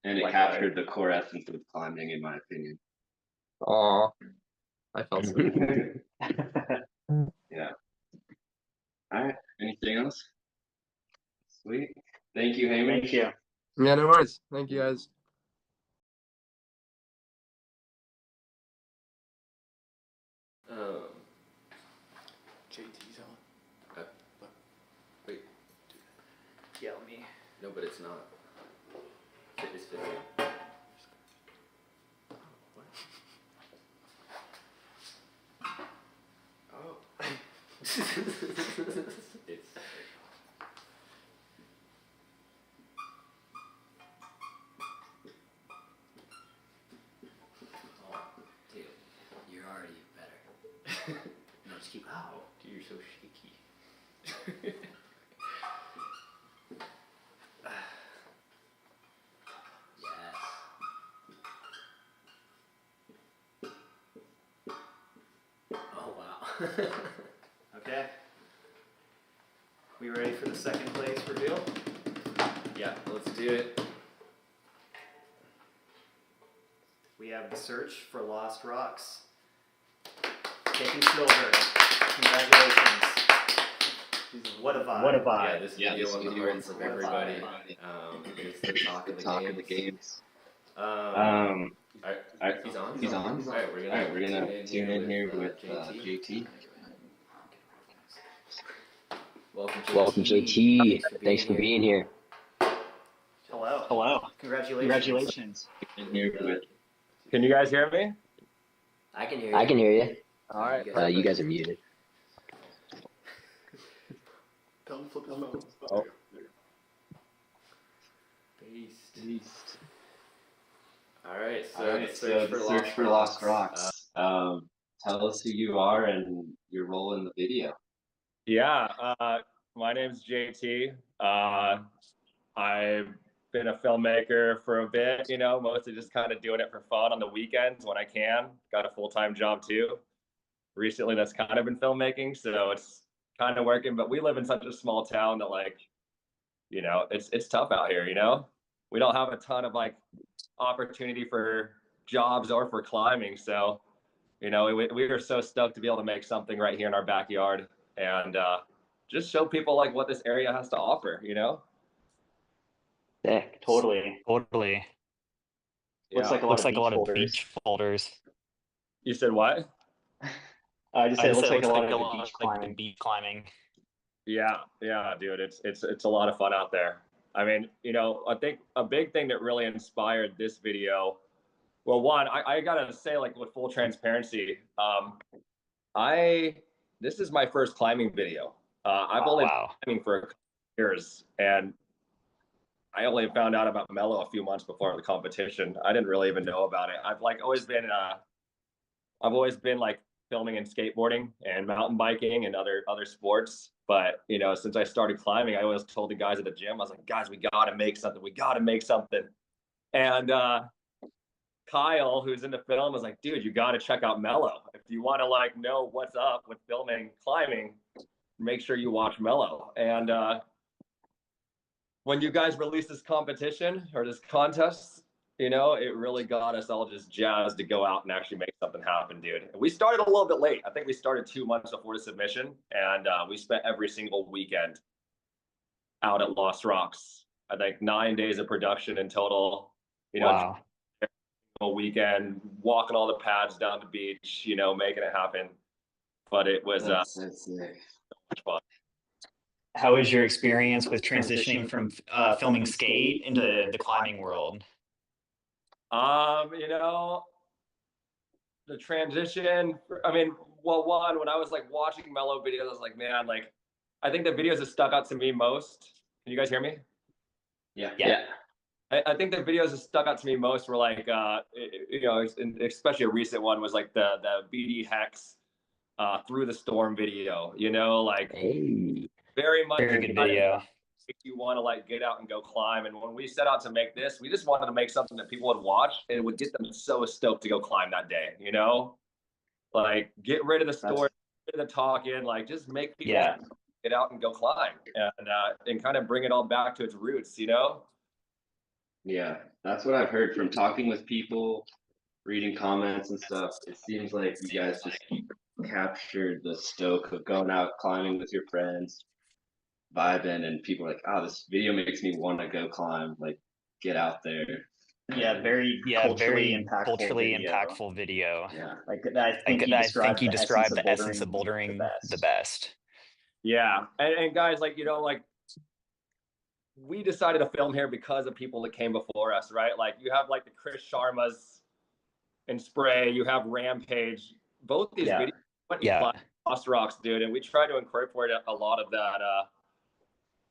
And it captured the core essence of climbing, in my opinion. Aw, I felt so. Yeah. All right. Anything else? Sweet. Thank you, Heyman. Thank you. Yeah, no worries. Thank you, guys. JT's on. Wait. Yeah, me. No, but it's not. It's 15. Oh. It's. Dude, you're already better. No, just keep. Ow, dude, you're so shaky. Okay. We ready for the second place reveal? Yeah, let's do it. We have the search for lost rocks. Taking silver. Congratulations. What a vibe. What a vibe. Yeah, this video won the hearts of everybody. It's the talk of the games. He's on. All right, we're gonna tune in here with JT. Welcome, JT. Thanks for being here. Hello. Hello. Congratulations. Can you guys hear me? I can hear you. I can hear you. All right. You guys are muted. Don't flip the phone. Oh. Beast. All right, so the search for lost rocks. Tell us who you are and your role in the video. Yeah, my name's JT. I've been a filmmaker for a bit, mostly just kind of doing it for fun on the weekends when I can. Got a full-time job too. Recently, that's kind of been filmmaking, so it's kind of working. But we live in such a small town that, it's tough out here. We don't have a ton of opportunity for jobs or for climbing. So, we are so stoked to be able to make something right here in our backyard and just show people what this area has to offer. Yeah, Totally. Yeah. Looks like a lot of beach folders. You said what? I just said it looks like a lot of beach climbing. Yeah, dude, it's a lot of fun out there. I mean, I think a big thing that really inspired this video, well, one, I gotta say, with full transparency, this is my first climbing video. I've only been climbing for a couple years, and I only found out about Mellow a few months before the competition. I didn't really even know about it. I've always been filming and skateboarding and mountain biking and other sports. But, since I started climbing, I always told the guys at the gym, I was like, guys, we got to make something. We got to make something. And Kyle, who's in the film, was like, dude, you got to check out Mellow. If you want to know what's up with filming climbing, make sure you watch Mellow. And when you guys released this competition or this contest, it really got us all just jazzed to go out and actually make something happen, dude. And we started a little bit late. I think we started 2 months before the submission, and we spent every single weekend out at Lost Rocks. I think 9 days of production in total. Wow. A weekend, walking all the pads down the beach, making it happen. But it was so much fun. How was your experience with transitioning from filming skate into the climbing world? The transition, one, when I was watching Mellow videos, I was like, man, I think the videos that stuck out to me most, can you guys hear me? Yeah. I think the videos that stuck out to me most were especially a recent one was the BD Hex Through the Storm video, very much very good video. You want to get out and go climb. And when we set out to make this, we just wanted to make something that people would watch and it would get them so stoked to go climb that day, get rid of the story, get rid of the talking, just make people get out and go climb and kind of bring it all back to its roots, Yeah, that's what I've heard from talking with people, reading comments and stuff. It seems like you guys just captured the stoke of going out climbing with your friends, vibing, and people are like, oh, this video makes me want to go climb, get out there. Yeah, very culturally impactful video. Yeah, I think you described the essence of bouldering the best. Yeah, and guys, we decided to film here because of people that came before us, right? You have the Chris Sharmas and Spray, you have Rampage, both these videos went to Lost Rocks, dude, and we try to incorporate a lot of that.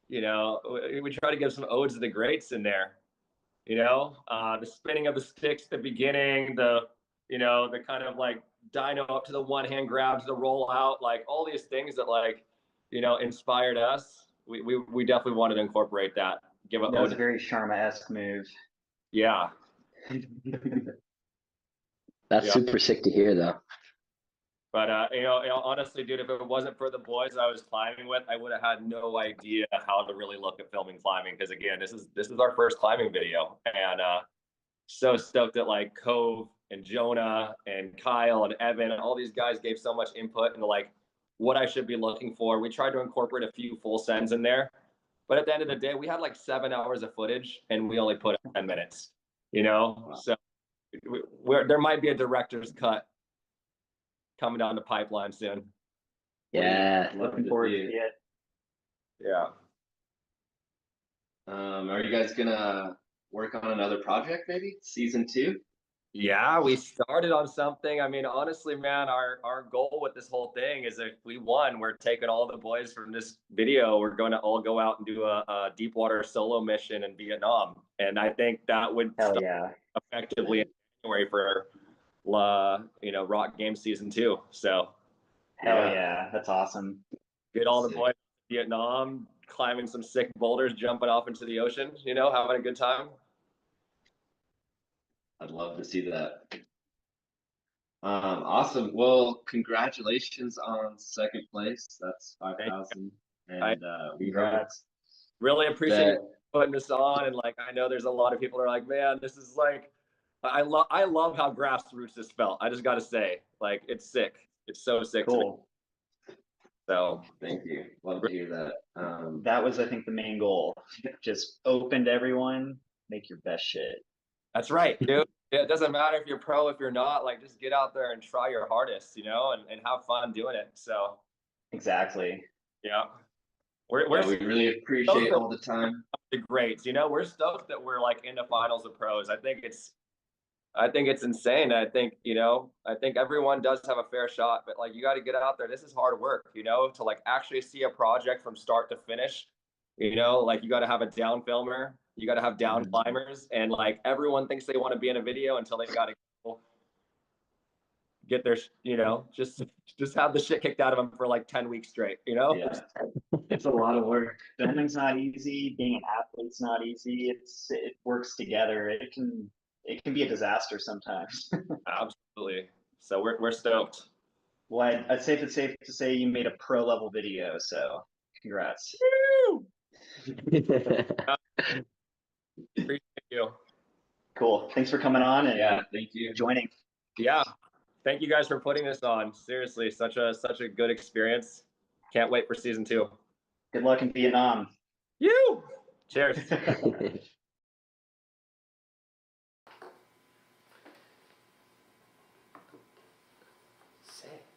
We try to give some odes to the greats in there. The spinning of the sticks at the beginning, the kind of dyno up to the one hand grab to the roll out, all these things that inspired us. We definitely wanted to incorporate that. That was a very Sharma-esque move. Yeah. That's super sick to hear, though. But honestly, dude, if it wasn't for the boys I was climbing with, I would have had no idea how to really look at filming climbing. Because again, this is our first climbing video, and so stoked that like Cove and Jonah and Kyle and Evan and all these guys gave so much input into like what I should be looking for. We tried to incorporate a few full sends in there, but at the end of the day, we had like 7 hours of footage and we only put in 10 minutes. So there might be a director's cut coming down the pipeline soon. Yeah, looking forward to it. Yeah. Are you guys gonna work on another project, maybe season 2? Yeah, we started on something. I mean, honestly, man, our goal with this whole thing is if we won, we're taking all the boys from this video. We're going to all go out and do a deep water solo mission in Vietnam, and I think that would start effectively in January for Rock Game season 2. So hell yeah, that's awesome. Get all the boys in Vietnam, climbing some sick boulders, jumping off into the ocean, having a good time. I'd love to see that. Awesome. Well, congratulations on second place. That's 5,000, and congrats. Really appreciate you putting this on, and like I know there's a lot of people that are like, man, this is like, I love how grassroots this felt. I just got to say, like, it's sick. It's so sick. Cool. So thank you. Love to hear that. That was, I think, the main goal. Just open to everyone. Make your best shit. That's right, dude. It doesn't matter if you're pro, if you're not, like just get out there and try your hardest, and have fun doing it. So exactly. Yeah. We really appreciate all the time. The greats, we're stoked that we're like in the finals of pros. I think it's insane. I think everyone does have a fair shot, but like you got to get out there. This is hard work, to like actually see a project from start to finish. Like you got to have a down filmer, you got to have down climbers, and like everyone thinks they want to be in a video until they got to get their, just have the shit kicked out of them for like 10 weeks straight, Yeah. It's a lot of work. Filming's not easy. Being an athlete's not easy. It works together. It can be a disaster sometimes. Absolutely. So we're stoked. Well, I'd say it's safe to say you made a pro level video. So congrats. Appreciate you. Cool. Thanks for coming on and thank you joining. Yeah. Thank you guys for putting this on. Seriously, such a good experience. Can't wait for season 2. Good luck in Vietnam. You. Cheers. Sick.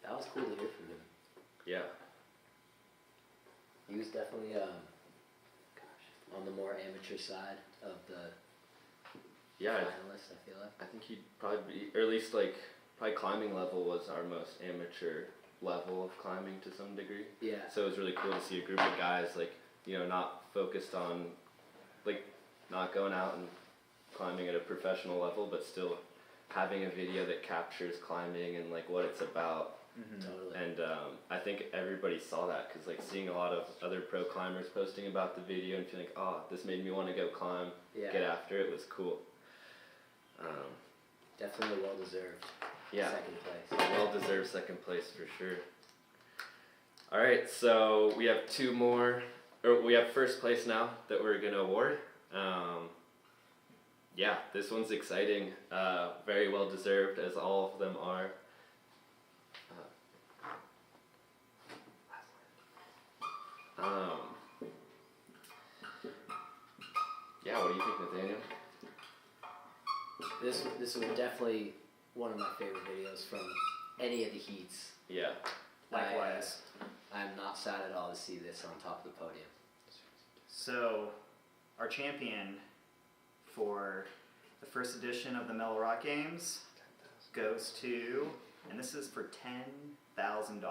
That was cool to hear from him. Yeah. He was definitely on the more amateur side of the finalists, I feel like. I think he'd probably be, or at least like probably climbing level was our most amateur level of climbing to some degree. Yeah. So it was really cool to see a group of guys like, not focused on, like, not going out and climbing at a professional level, but still having a video that captures climbing and like what it's about. Totally. And I think everybody saw that because like seeing a lot of other pro climbers posting about the video and feeling, oh, this made me want to go climb, get after it, was cool. Definitely well deserved. Second place. Well deserved second place for sure. All right, so we have 2 more, or we have first place now that we're gonna award. Yeah, this one's exciting. Very well deserved, as all of them are. Yeah, what do you think, Nathaniel? This was definitely one of my favorite videos from any of the heats. Yeah. Likewise. I'm not sad at all to see this on top of the podium. So, our champion for the first edition of the Mellow Rock Games goes to, and this is for $10,000.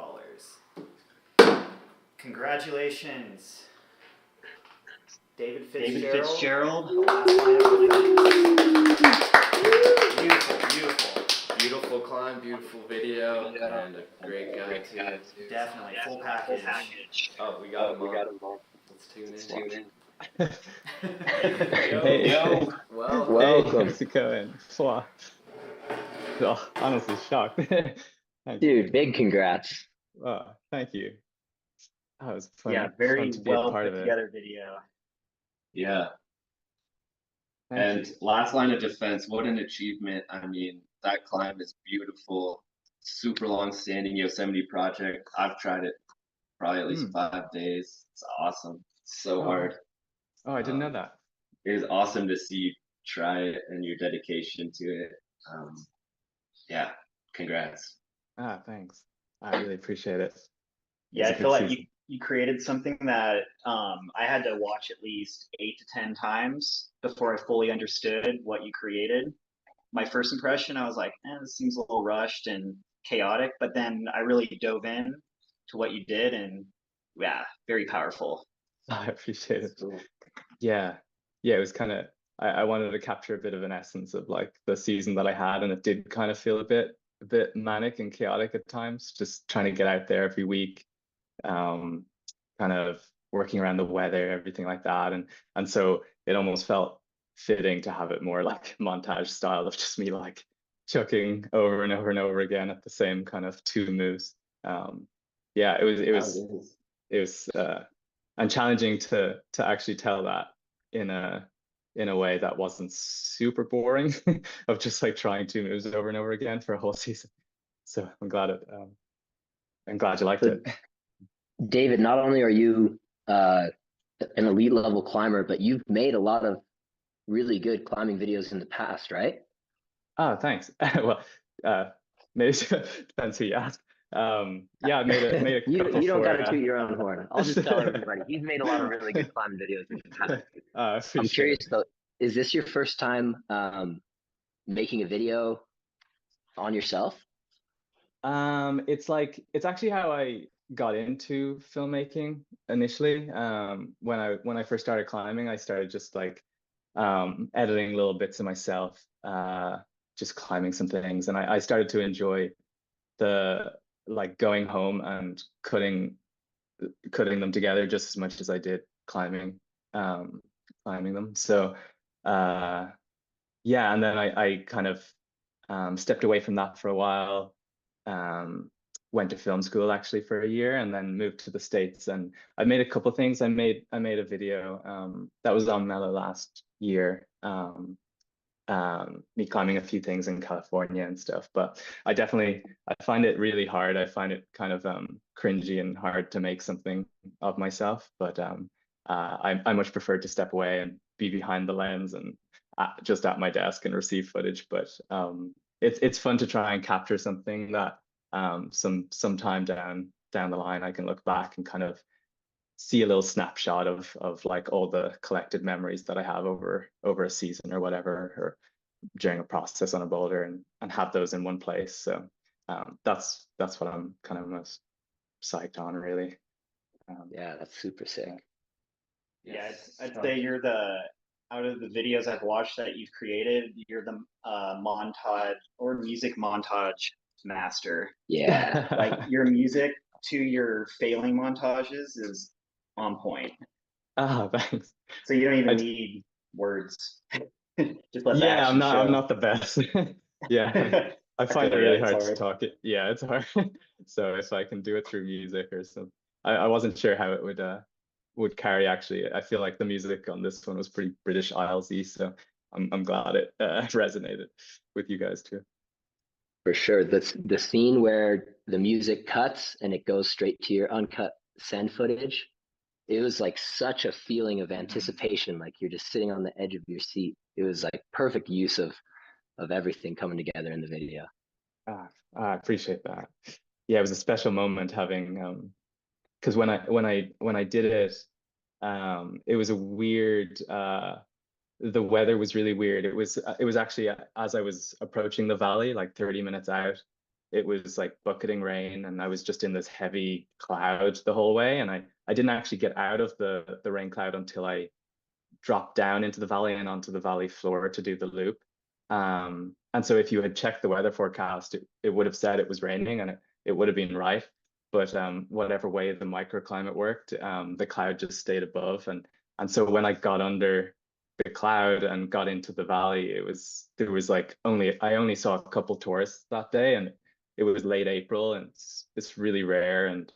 Congratulations, David Fitzgerald. The last line. Beautiful climb, beautiful video, and a great guy too. Definitely, full package. Oh, we got him on. Let's tune in. Hey, yo. Welcome. How's it going? Oh, honestly shocked. Dude, big congrats. Thank you. Oh, it was fun. Yeah, fun very to be a well part put of it. together video. Yeah. Thank And you. last line of defense, what an achievement. I mean, that climb is beautiful. Super long standing Yosemite project. I've tried it probably at least 5 days. It's awesome. It's so hard. Oh, I didn't know that. It was awesome to see you try it and your dedication to it. Yeah, congrats. Thanks. I really appreciate it. Yeah, I feel like you created something that I had to watch at least 8 to 10 times before I fully understood what you created. My first impression, I was like, this seems a little rushed and chaotic, but then I really dove in to what you did, and yeah, very powerful. I appreciate it. Yeah. It was kind of, I wanted to capture a bit of an essence of like the season that I had, and it did kind of feel a bit manic and chaotic at times, just trying to get out there every week, kind of working around the weather, everything like that. And so it almost felt fitting to have it more like montage style of just me like chucking over and over and over again at the same kind of two moves. Yeah, it was and challenging to actually tell that in a way that wasn't super boring of just like trying two moves over and over again for a whole season. So I'm glad you liked it. David, not only are you an elite level climber, but you've made a lot of really good climbing videos in the past, right? Oh, thanks. Well, maybe depends who you ask. Yeah, I made a couple you don't got for, to toot your own horn. I'll just tell everybody he's made a lot of really good climbing videos in the past. I'm curious though, is this your first time making a video on yourself? It's actually how I got into filmmaking initially. When I first started climbing, I started just like editing little bits of myself, just climbing some things, and I started to enjoy the like going home and cutting them together just as much as I did climbing them. So yeah, and then I kind of stepped away from that for a while. Went to film school actually for a year, and then moved to the States. And I made a couple things. I made a video that was on Mellow last year. Me climbing a few things in California and stuff. But I find it really hard. I find it kind of cringy and hard to make something of myself. But I much prefer to step away and be behind the lens and just at my desk and receive footage. But it's fun to try and capture something that some time down the line I can look back and kind of see a little snapshot of like all the collected memories that I have over a season or whatever, or during a process on a boulder, and have those in one place. So that's what I'm kind of most psyched on, really. Yeah, that's super sick. Yeah, I'd say you're out of the videos I've watched that you've created, you're the montage or music montage master. Yeah. Like your music to your failing montages is on point. Oh, thanks. So you don't even need words. Just let the Yeah, action show. I'm not the best. Yeah. I find it really hard to talk it. Yeah, it's hard. So if I can do it through music or something. I wasn't sure how it would carry actually. I feel like the music on this one was pretty British Islesy, so I'm glad it resonated with you guys too. For sure. The scene where the music cuts and it goes straight to your uncut send footage, it was like such a feeling of anticipation, like you're just sitting on the edge of your seat. It was like perfect use of everything coming together in the video. I appreciate that. Yeah, it was a special moment having because when I did it, it was a weird the weather was really weird. It was actually as I was approaching the valley, like 30 minutes out, it was like bucketing rain, and I was just in this heavy cloud the whole way, and I didn't actually get out of the rain cloud until I dropped down into the valley and onto the valley floor to do the loop. And so if you had checked the weather forecast, it would have said it was raining, and it would have been right. But whatever way the microclimate worked, the cloud just stayed above, and so when I got under the cloud and got into the valley, there was like I only saw a couple tourists that day, and it was late April, and it's really rare, and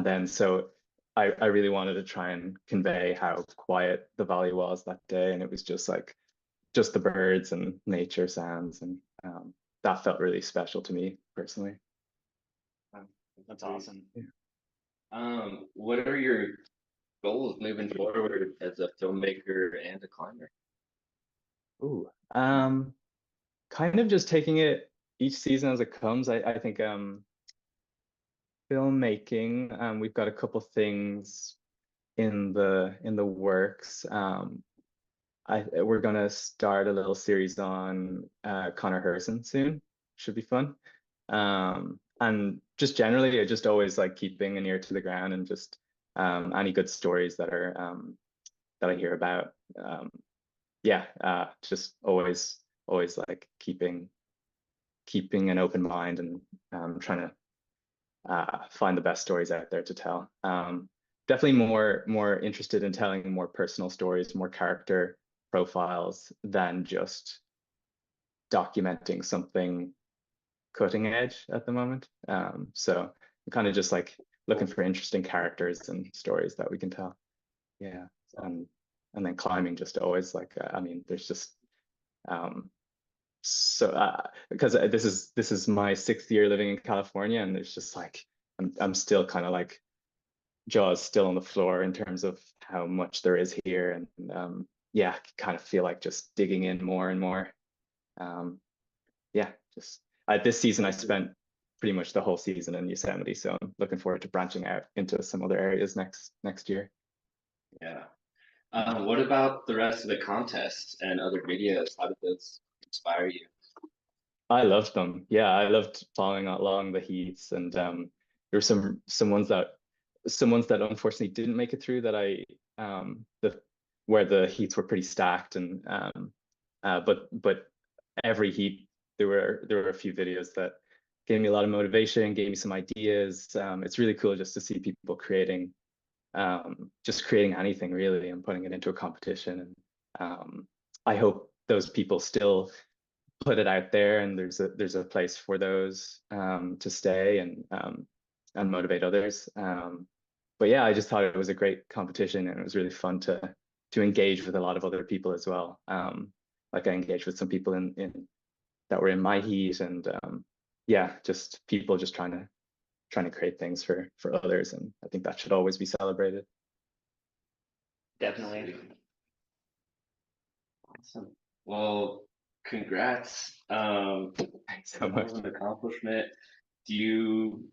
then so I really wanted to try and convey how quiet the valley was that day, and it was just like just the birds and nature sounds, and that felt really special to me personally. That's awesome. Yeah. What are your goals moving forward as a filmmaker and a climber? Ooh, kind of just taking it each season as it comes. I think filmmaking, we've got a couple things in the works. We're gonna start a little series on Connor Harrison soon. Should be fun. And just generally, I just always like keeping an ear to the ground and just any good stories that are that I hear about. Yeah, just always like keeping an open mind and trying to find the best stories out there to tell. Definitely more interested in telling more personal stories, more character profiles than just documenting something cutting edge at the moment. So I'm kind of just like looking for interesting characters and stories that we can tell. Yeah, and then climbing just always like I mean, there's just because this is my 6th year living in California, and there's just like I'm still kind of like jaws still on the floor in terms of how much there is here, and yeah, kind of feel like just digging in more and more. Yeah, just this season I spent pretty much the whole season in Yosemite, so I'm looking forward to branching out into some other areas next year. Yeah. What about the rest of the contests and other videos? How did those inspire you? I loved them. Yeah, I loved following along the heats, and there were some ones that unfortunately didn't make it through that where the heats were pretty stacked, and but every heat there were a few videos that gave me a lot of motivation, gave me some ideas. It's really cool just to see people creating anything really and putting it into a competition, and I hope those people still put it out there, and there's a place for those to stay and motivate others. But yeah, I just thought it was a great competition, and it was really fun to engage with a lot of other people as well. Like I engaged with some people in that were in my heat, and yeah, just people just trying to create things for others, and I think that should always be celebrated. Definitely. Awesome. Well, congrats. Thanks so much. An accomplishment. Do you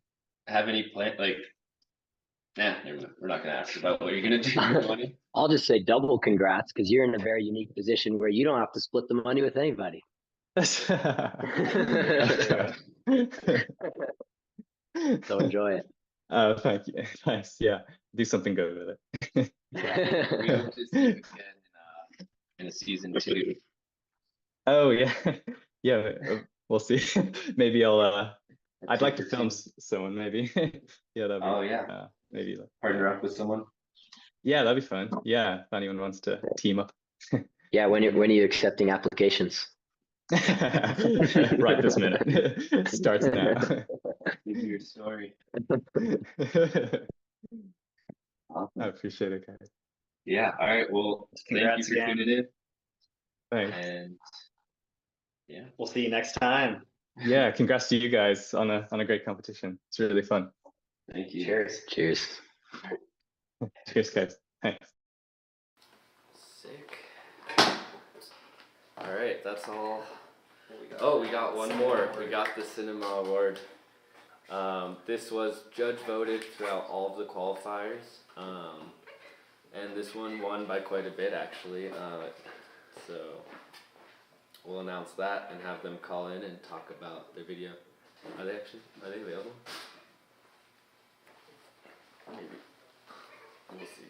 have any plan? Like, nah, never mind. We're not gonna ask about what you're gonna do with the money. I'll just say double congrats because you're in a very unique position where you don't have to split the money with anybody. So enjoy it. Oh, thank you. Nice. Yeah, do something good with it. We hope to see you again in a season 2. Oh yeah, yeah. We'll see. Maybe I'd like to film someone. Maybe. Yeah, that'd be. Oh yeah. Maybe partner up with someone. Yeah, that'd be fun. Yeah, if anyone wants to team up. Yeah, when are you accepting applications? Right this minute. Starts now. Give me your story. Awesome. I appreciate it, guys. Yeah. All right. Well, Congrats thank you for tuning in. Thanks. And yeah, we'll see you next time. Yeah, congrats to you guys on a great competition. It's really fun. Thank you. Cheers. Cheers. Cheers, guys. Thanks. Sick. All right, that's all. Oh, we got one more. We got the Cinema Award. This was judge voted throughout all of the qualifiers. And this one won by quite a bit, actually. So we'll announce that and have them call in and talk about their video. Are they available? Maybe. We'll see.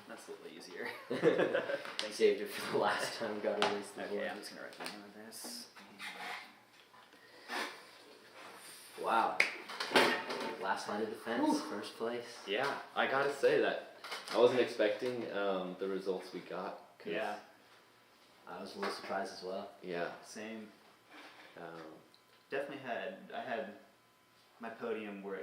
That's a little easier. Saved it for the last time. Got to release the Okay, I'm just gonna write down this. Wow. Last line of defense, first place. Yeah, I gotta say that I wasn't expecting the results we got, Yeah. I was a little surprised as well. Yeah. Same. Definitely I had my podium where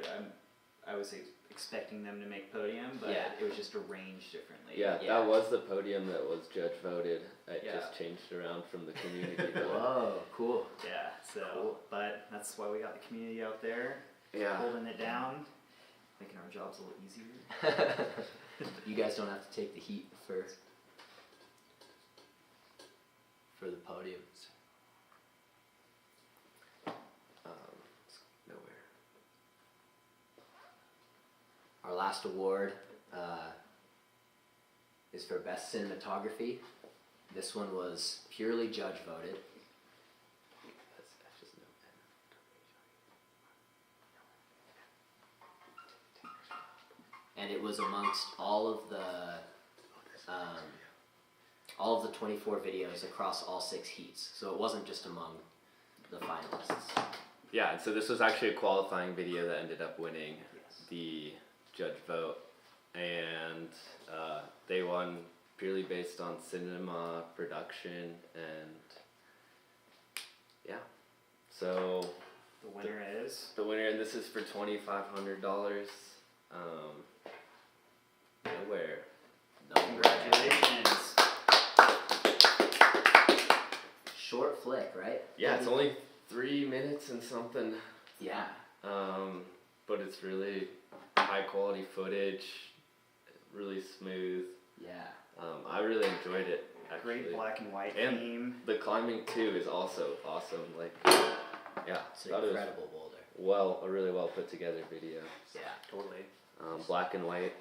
I was expecting them to make podium, but it was just arranged differently. Yeah, that was the podium that was judge voted. It just changed around from the community vote. Whoa, cool. Yeah, so, but that's why we got the community out there, holding it down, making our jobs a little easier. You guys don't have to take the heat for the podiums. Nowhere. Our last award is for best cinematography. This one was purely judge voted. And it was amongst all of the 24 videos across all 6 heats. So it wasn't just among the finalists. Yeah, and so this was actually a qualifying video that ended up winning the judge vote, and they won purely based on cinema production, and so the winner is and this is for $2,500. Nowhere. Congratulations. Short flick, right? Yeah, it's only 3 minutes and something. Yeah. But it's really high quality footage, really smooth. Yeah. I really enjoyed it. Actually. Great black and white and theme. The climbing too is also awesome. Like, it's an incredible boulder. A really well put together video. Yeah, totally. Black and white,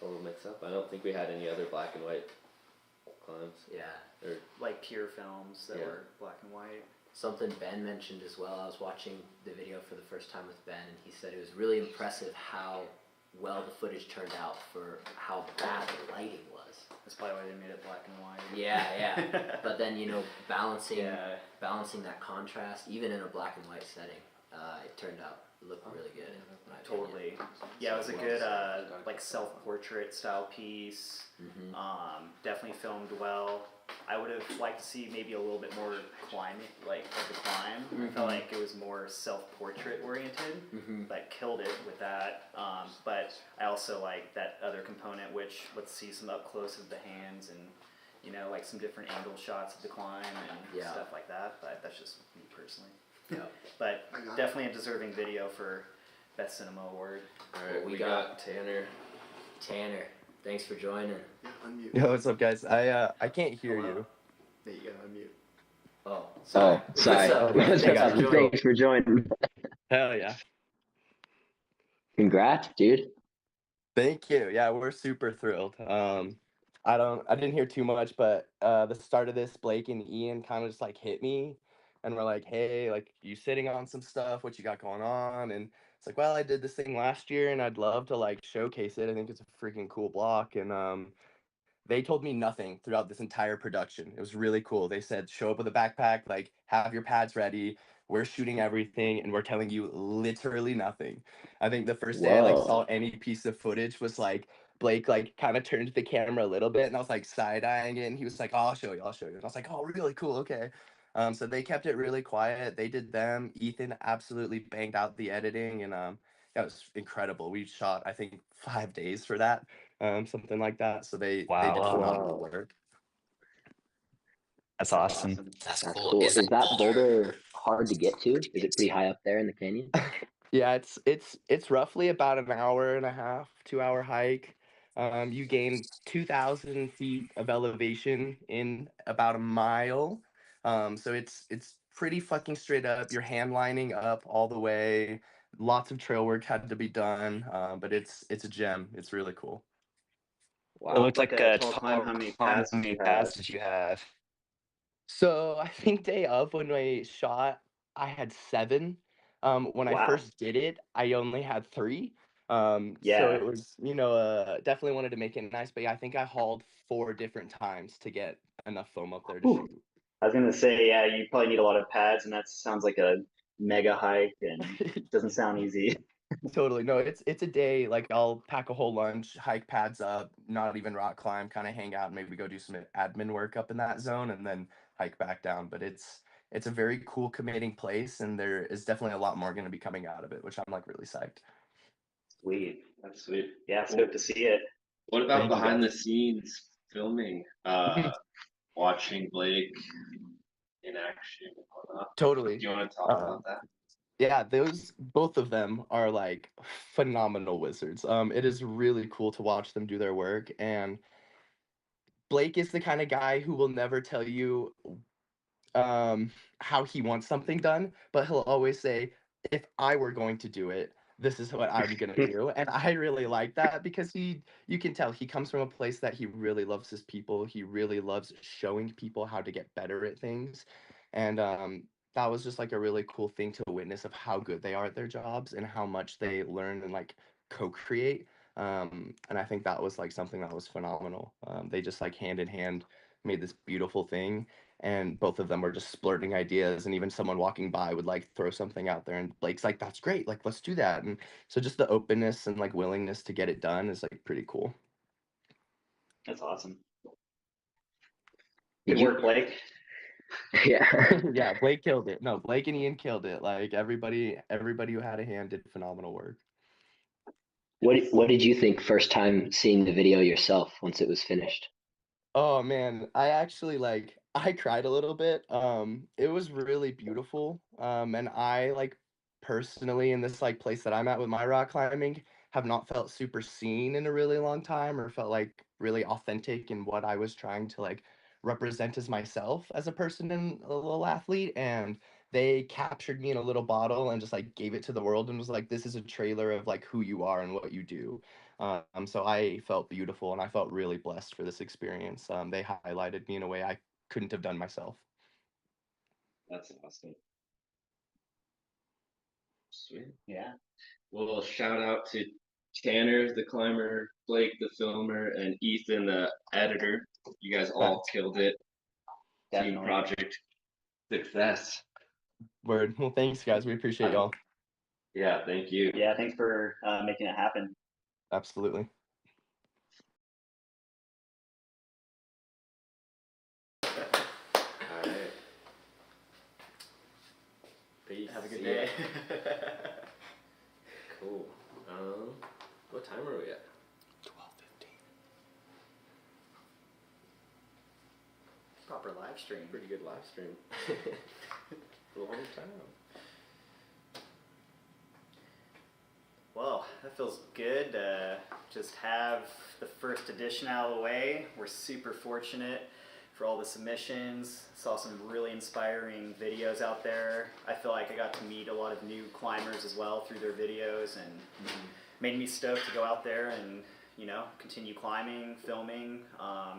a little mix up. I don't think we had any other black and white climbs. Yeah. Or like pure films that were black and white. Something Ben mentioned as well. I was watching the video for the first time with Ben, and he said it was really impressive how well the footage turned out for how bad the lighting was. That's probably why they made it black and white. Yeah. But then, balancing that contrast, even in a black and white setting, it turned out looked really good. Totally. Yeah, it was a good like self-portrait style piece. Definitely filmed well. I would have liked to see maybe a little bit more climbing, like of the climb. I felt like it was more self-portrait oriented, but killed it with that. But I also like that other component, which let's see some up close of the hands and like some different angle shots of the climb and stuff like that. But that's just me personally. Yeah. But definitely a deserving video for Best Cinema Award. All right, we got Tanner. Tanner, thanks for joining. Yo, what's up, guys? I can't hear you. There you go, unmute. Oh, sorry. Thanks for joining. Hell yeah. Congrats, dude. Thank you. Yeah, we're super thrilled. I didn't hear too much, but the start of this, Blake and Ian kind of just like hit me, and we're like, hey, like, you sitting on some stuff? What you got going on? And it's like, well, I did this thing last year, and I'd love to like showcase it. I think it's a freaking cool block, and they told me nothing throughout this entire production. It was really cool. They said, show up with a backpack, like, have your pads ready. We're shooting everything, and we're telling you literally nothing. I think the first day I like saw any piece of footage was like Blake like kind of turned the camera a little bit, and I was like side-eyeing it, and he was like, oh, I'll show you. And I was like, oh, really cool, okay. So they kept it really quiet. They did them. Ethan absolutely banged out the editing, and that was incredible. We shot, I think, 5 days for that, something like that. So they did phenomenal work. That's awesome. That's cool. Is that boulder hard to get to? Is it pretty high up there in the canyon? Yeah, it's roughly about an hour and a half, 2 hour hike. You gain 2,000 feet of elevation in about a mile. So it's pretty fucking straight up. You're hand lining up all the way. Lots of trail work had to be done, but it's a gem. It's really cool. It looked like a tall climb. How many pads pads did you have? So I think day of when I shot, I had 7. When I first did it, I only had 3. So it was, definitely wanted to make it nice, but yeah, I think I hauled 4 different times to get enough foam up there to shoot. I was gonna say, you probably need a lot of pads, and that sounds like a mega hike, and doesn't sound easy. Totally. No, it's a day. Like I'll pack a whole lunch, hike pads up, not even rock climb, kind of hang out, and maybe go do some admin work up in that zone, and then hike back down. But it's a very cool, committing place, and there is definitely a lot more going to be coming out of it, which I'm like really psyched. Sweet. That's sweet. Yeah, it's good to see it. What about Thank you, behind the guys. scenes filming, watching Blake in action and whatnot? Totally. Do you want to talk about that? Yeah, both of them are like phenomenal wizards. It is really cool to watch them do their work, and Blake is the kind of guy who will never tell you how he wants something done, but he'll always say, if I were going to do it, this is what I'm gonna do. And I really like that because you can tell he comes from a place that he really loves his people. He really loves showing people how to get better at things. And that was just like a really cool thing to witness of how good they are at their jobs and how much they learn and like co-create. And I think that was like something that was phenomenal. They just like hand in hand made this beautiful thing, and both of them were just splurting ideas, and even someone walking by would like throw something out there and Blake's like, that's great, like let's do that. And so just the openness and like willingness to get it done is like pretty cool. That's awesome. Good work, Blake. Yeah. Yeah, Blake killed it. No, Blake and Ian killed it. Like everybody who had a hand did phenomenal work. What did you think first time seeing the video yourself once it was finished? Oh man, I actually like I cried a little bit. It was really beautiful. And I like personally in this like place that I'm at with my rock climbing have not felt super seen in a really long time or felt like really authentic in what I was trying to like represent as myself as a person and a little athlete. And they captured me in a little bottle and just like gave it to the world and was like, this is a trailer of like who you are and what you do. So I felt beautiful and I felt really blessed for this experience. They highlighted me in a way I couldn't have done myself. That's awesome. Sweet. Yeah. Well, shout out to Tanner, the climber, Blake, the filmer, and Ethan, the editor. You guys all killed it. Definitely. Team project success. Word. Well, thanks, guys. We appreciate y'all. Yeah, thank you. Yeah, thanks for making it happen. Absolutely. All right. Peace. Have a good See day. ya. Cool. What time are we at? 12:15. Proper live stream. Pretty good live stream. Long time. Well, that feels good. Just have the first edition out of the way. We're super fortunate for all the submissions. Saw some really inspiring videos out there. I feel like I got to meet a lot of new climbers as well through their videos, and made me stoked to go out there and, you know, continue climbing, filming.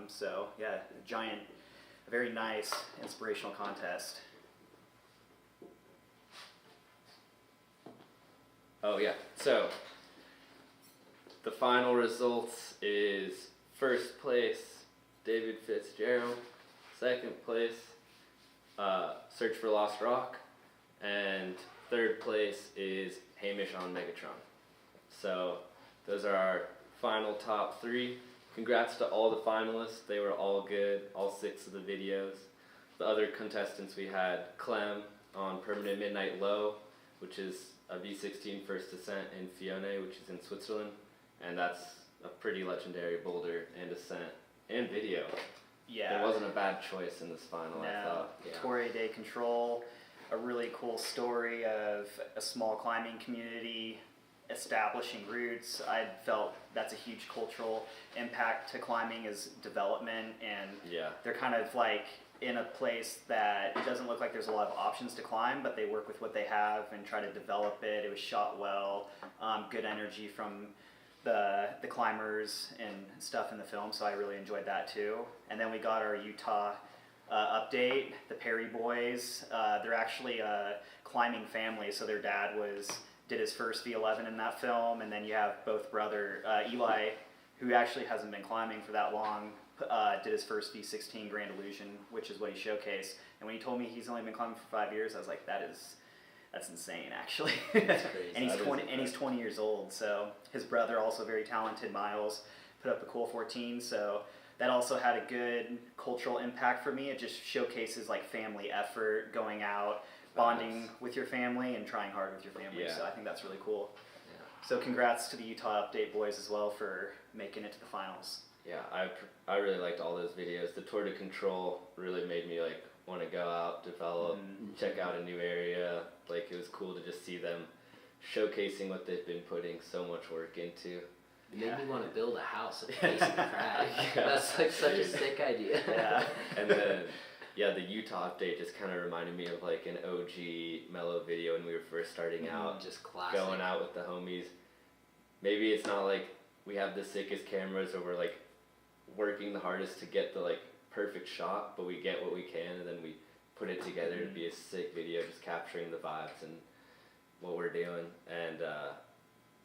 So yeah, a very nice inspirational contest. Oh yeah, so the final results is first place, David Fitzgerald, second place, Search for Lost Rock, and third place is Hamish on Megatron. So those are our final top three. Congrats to all the finalists, they were all good, all 6 of the videos. The other contestants, we had Clem on Permanent Midnight Low, which is a V16 first descent in Fione, which is in Switzerland, and that's a pretty legendary boulder and descent and video. Yeah. There wasn't a bad choice in this final, I thought. Yeah. Torre de Control, a really cool story of a small climbing community establishing roots. I felt that's a huge cultural impact to climbing is development, and yeah, they're kind of like in a place that it doesn't look like there's a lot of options to climb, but they work with what they have and try to develop it. It was shot well, good energy from the climbers and stuff in the film, so I really enjoyed that too. And then we got our Utah update, the Perry boys. They're actually a climbing family, so their dad did his first V11 in that film, and then you have both brother Eli, who actually hasn't been climbing for that long, did his first V16 Grand Illusion, which is what he showcased. And when he told me he's only been climbing for 5 years, I was like, that That's insane, actually. That's crazy. And he's That is 20, and he's impressive. 20 years old. So his brother, also very talented, Miles, put up a cool 14. So that also had a good cultural impact for me. It just showcases like family effort, going out, bonding with your family, and trying hard with your family. Yeah. So I think that's really cool. So congrats to the Utah Update boys as well for making it to the finals. Yeah, I really liked all those videos. The Tour de Control really made me like want to go out, develop, check out a new area. Like it was cool to just see them showcasing what they've been putting so much work into. It made me want to build a house at the base of the crag. That's like such a sick idea. Yeah. And then, yeah, the Utah Update just kind of reminded me of like an OG Mellow video when we were first starting out. Just classic. Going out with the homies. Maybe it's not like we have the sickest cameras or we're like working the hardest to get the like perfect shot, but we get what we can and then we put it together to be a sick video, just capturing the vibes and what we're doing. And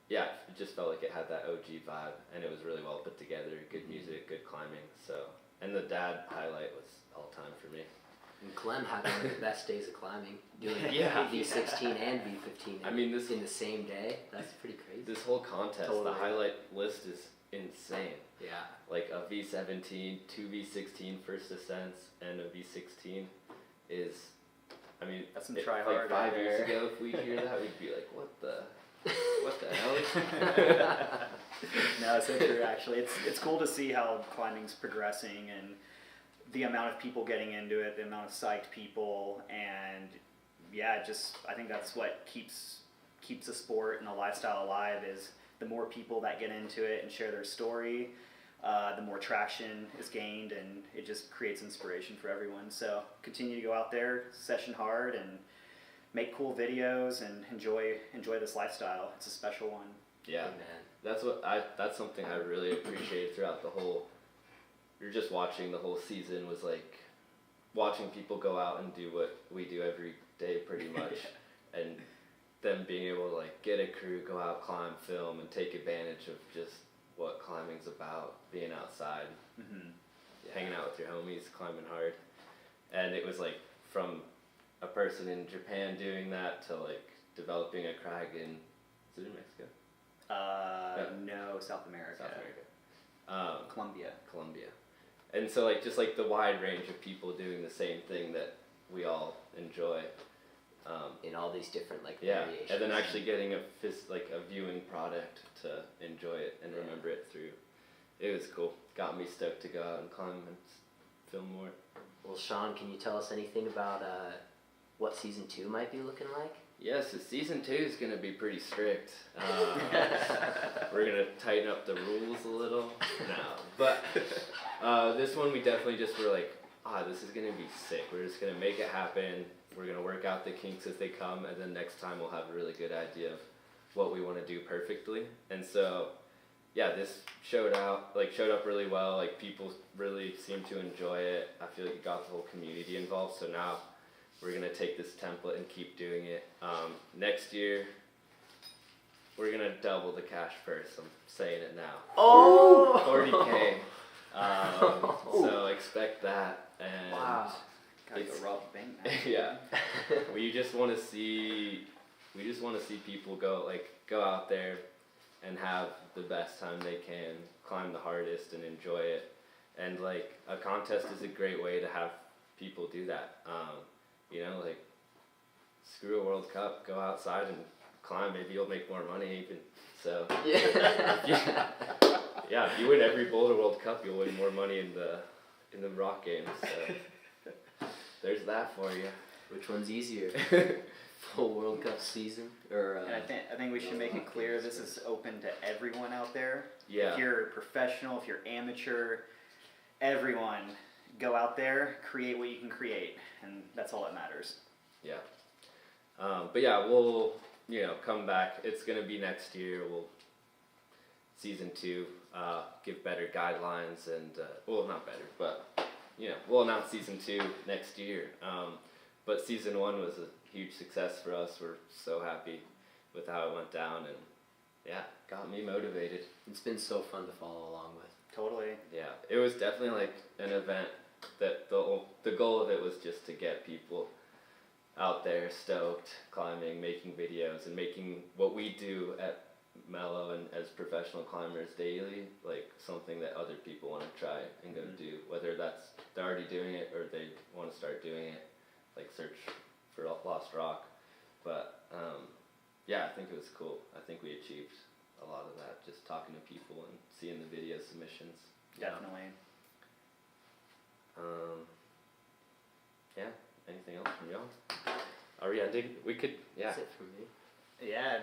yeah, it just felt like it had that OG vibe, and it was really well put together. Good music, good climbing. So, and the dad highlight was all time for me. And Clem had one of the best days of climbing, doing Yeah. V16 and V15 I mean, this in the same day. That's pretty crazy. This whole contest, Totally. the highlight list is insane. Yeah. Like a V17, two V16 first ascents, and a V16 is, I mean, That's some it- try like hard 5 right years there. ago, if we hear that, we'd be like, what the hell? No, it's so true. Actually, it's cool to see how climbing's progressing and the amount of people getting into it, the amount of psyched people, and yeah, just I think that's what keeps the sport and the lifestyle alive. Is the more people that get into it and share their story, the more traction is gained, and it just creates inspiration for everyone. So continue to go out there, session hard, and make cool videos and enjoy this lifestyle. It's a special one. Yeah, that's something I really appreciated throughout the whole. You're just watching the whole season was like watching people go out and do what we do every day, pretty much, and them being able to like get a crew, go out, climb, film, and take advantage of just what climbing's about, being outside, hanging out with your homies, climbing hard, and it was like from a person in Japan doing that to like developing a crag in, is it in Mexico? No, South America. South America. Colombia. And so like just like the wide range of people doing the same thing that we all enjoy. In all these different like Yeah, variations. and then actually getting a viewing product to enjoy it and remember it through. It was cool. Got me stoked to go out and climb and film more. Well, Sean, can you tell us anything about what season 2 might be looking like? Yes, so season 2 is going to be pretty strict. We're going to tighten up the rules a little. No, but this one we definitely just were like, this is going to be sick. We're just going to make it happen. We're going to work out the kinks as they come, and then next time we'll have a really good idea of what we want to do perfectly. And so, yeah, this showed up really well. Like, people really seemed to enjoy it. I feel like it got the whole community involved, so now we're going to take this template and keep doing it. Next year, we're going to double the cash purse. I'm saying it now. Oh! 40K. So expect that. And Wow. Gotta go rob the bank now. yeah. We just want to see people go out there and have the best time they can, climb the hardest and enjoy it. And like a contest is a great way to have people do that. Like screw a World Cup, go outside and climb. Maybe you'll make more money even. So yeah, if you win every Boulder World Cup, you'll win more money in the rock games. So there's that for you. Which one's easier? Full World Cup season or? And I think we should make it clear this is open to everyone out there. Yeah. If you're professional, if you're amateur, everyone go out there, create what you can create, and that's all that matters. Yeah. But yeah, we'll come back. It's gonna be next year. Season 2, give better guidelines and not better, but we'll announce season 2 next year. But season 1 was a huge success for us. We're so happy with how it went down, and yeah, got me motivated. It's been so fun to follow along with. Totally. Yeah, it was definitely like an event that the goal of it was just to get people out there stoked, climbing, making videos, and making what we do at Mellow and as professional climbers daily, like something that other people want to try and go do, whether that's they're already doing it or they want to start doing it, like search for Lost Rock. But yeah, I think it was cool. I think we achieved a lot of that just talking to people and seeing the video submissions. Definitely. Yeah. Anything else from y'all? Are we ending? We could. Yeah. That's it from me. Yeah.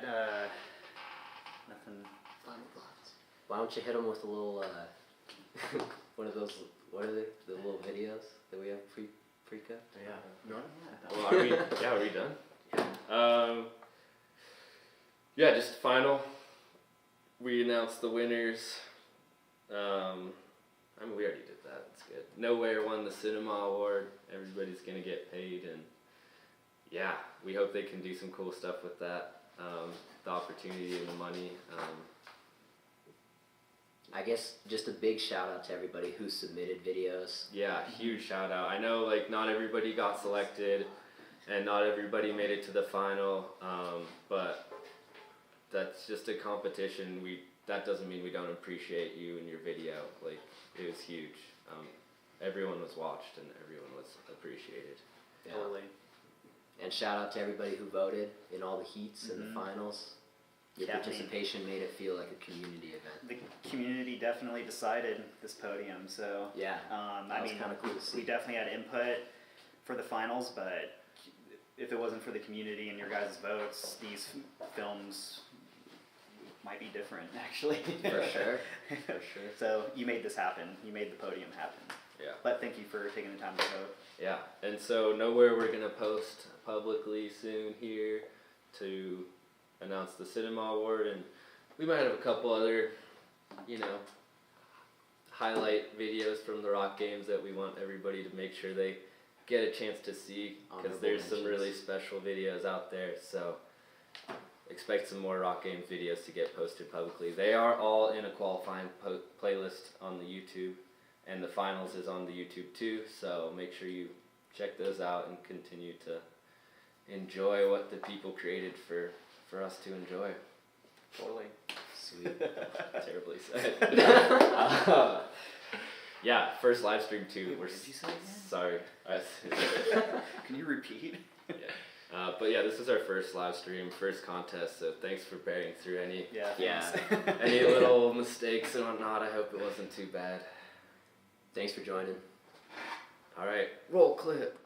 Nothing. Final thoughts. Why don't you hit them with a little, one of those, what are they? The little videos that we have pre-cut? Yeah. No. Well, are we? Yeah, are we done? Yeah, just final. We announced the winners. I mean, we already did that. It's good. Nowhere won the Cinema Award. Everybody's gonna get paid, and yeah, we hope they can do some cool stuff with that. The opportunity and the money. I guess just a big shout out to everybody who submitted videos. Yeah, huge shout out. I know like not everybody got selected, and not everybody made it to the final, but that's just a competition. That doesn't mean we don't appreciate you and your video. Like, it was huge. Everyone was watched and everyone was appreciated. Yeah. Totally. And shout out to everybody who voted in all the heats and the finals. Your participation made it feel like a community event. The community definitely decided this podium, so yeah, I mean, kind of cool to see. We definitely had input for the finals, but if it wasn't for the community and your guys' votes, these films might be different, actually. For sure. For sure. So you made this happen. You made the podium happen. Yeah. But thank you for taking the time to vote. Yeah, and so Nowhere we're gonna post publicly soon here to announce the Cinema Award, and we might have a couple other, highlight videos from the Rock Games that we want everybody to make sure they get a chance to see, because there's some really special videos out there. So expect some more Rock Games videos to get posted publicly. They are all in a qualifying playlist on the YouTube, and the finals is on the YouTube too, so make sure you check those out and continue to enjoy what the people created for us to enjoy. Totally. Sweet. Terribly said. Yeah, first live stream too. We're sorry. Can you repeat? Yeah. But yeah, this is our first live stream, first contest, so thanks for bearing through any any little mistakes and whatnot. I hope it wasn't too bad. Thanks for joining. All right, roll clip.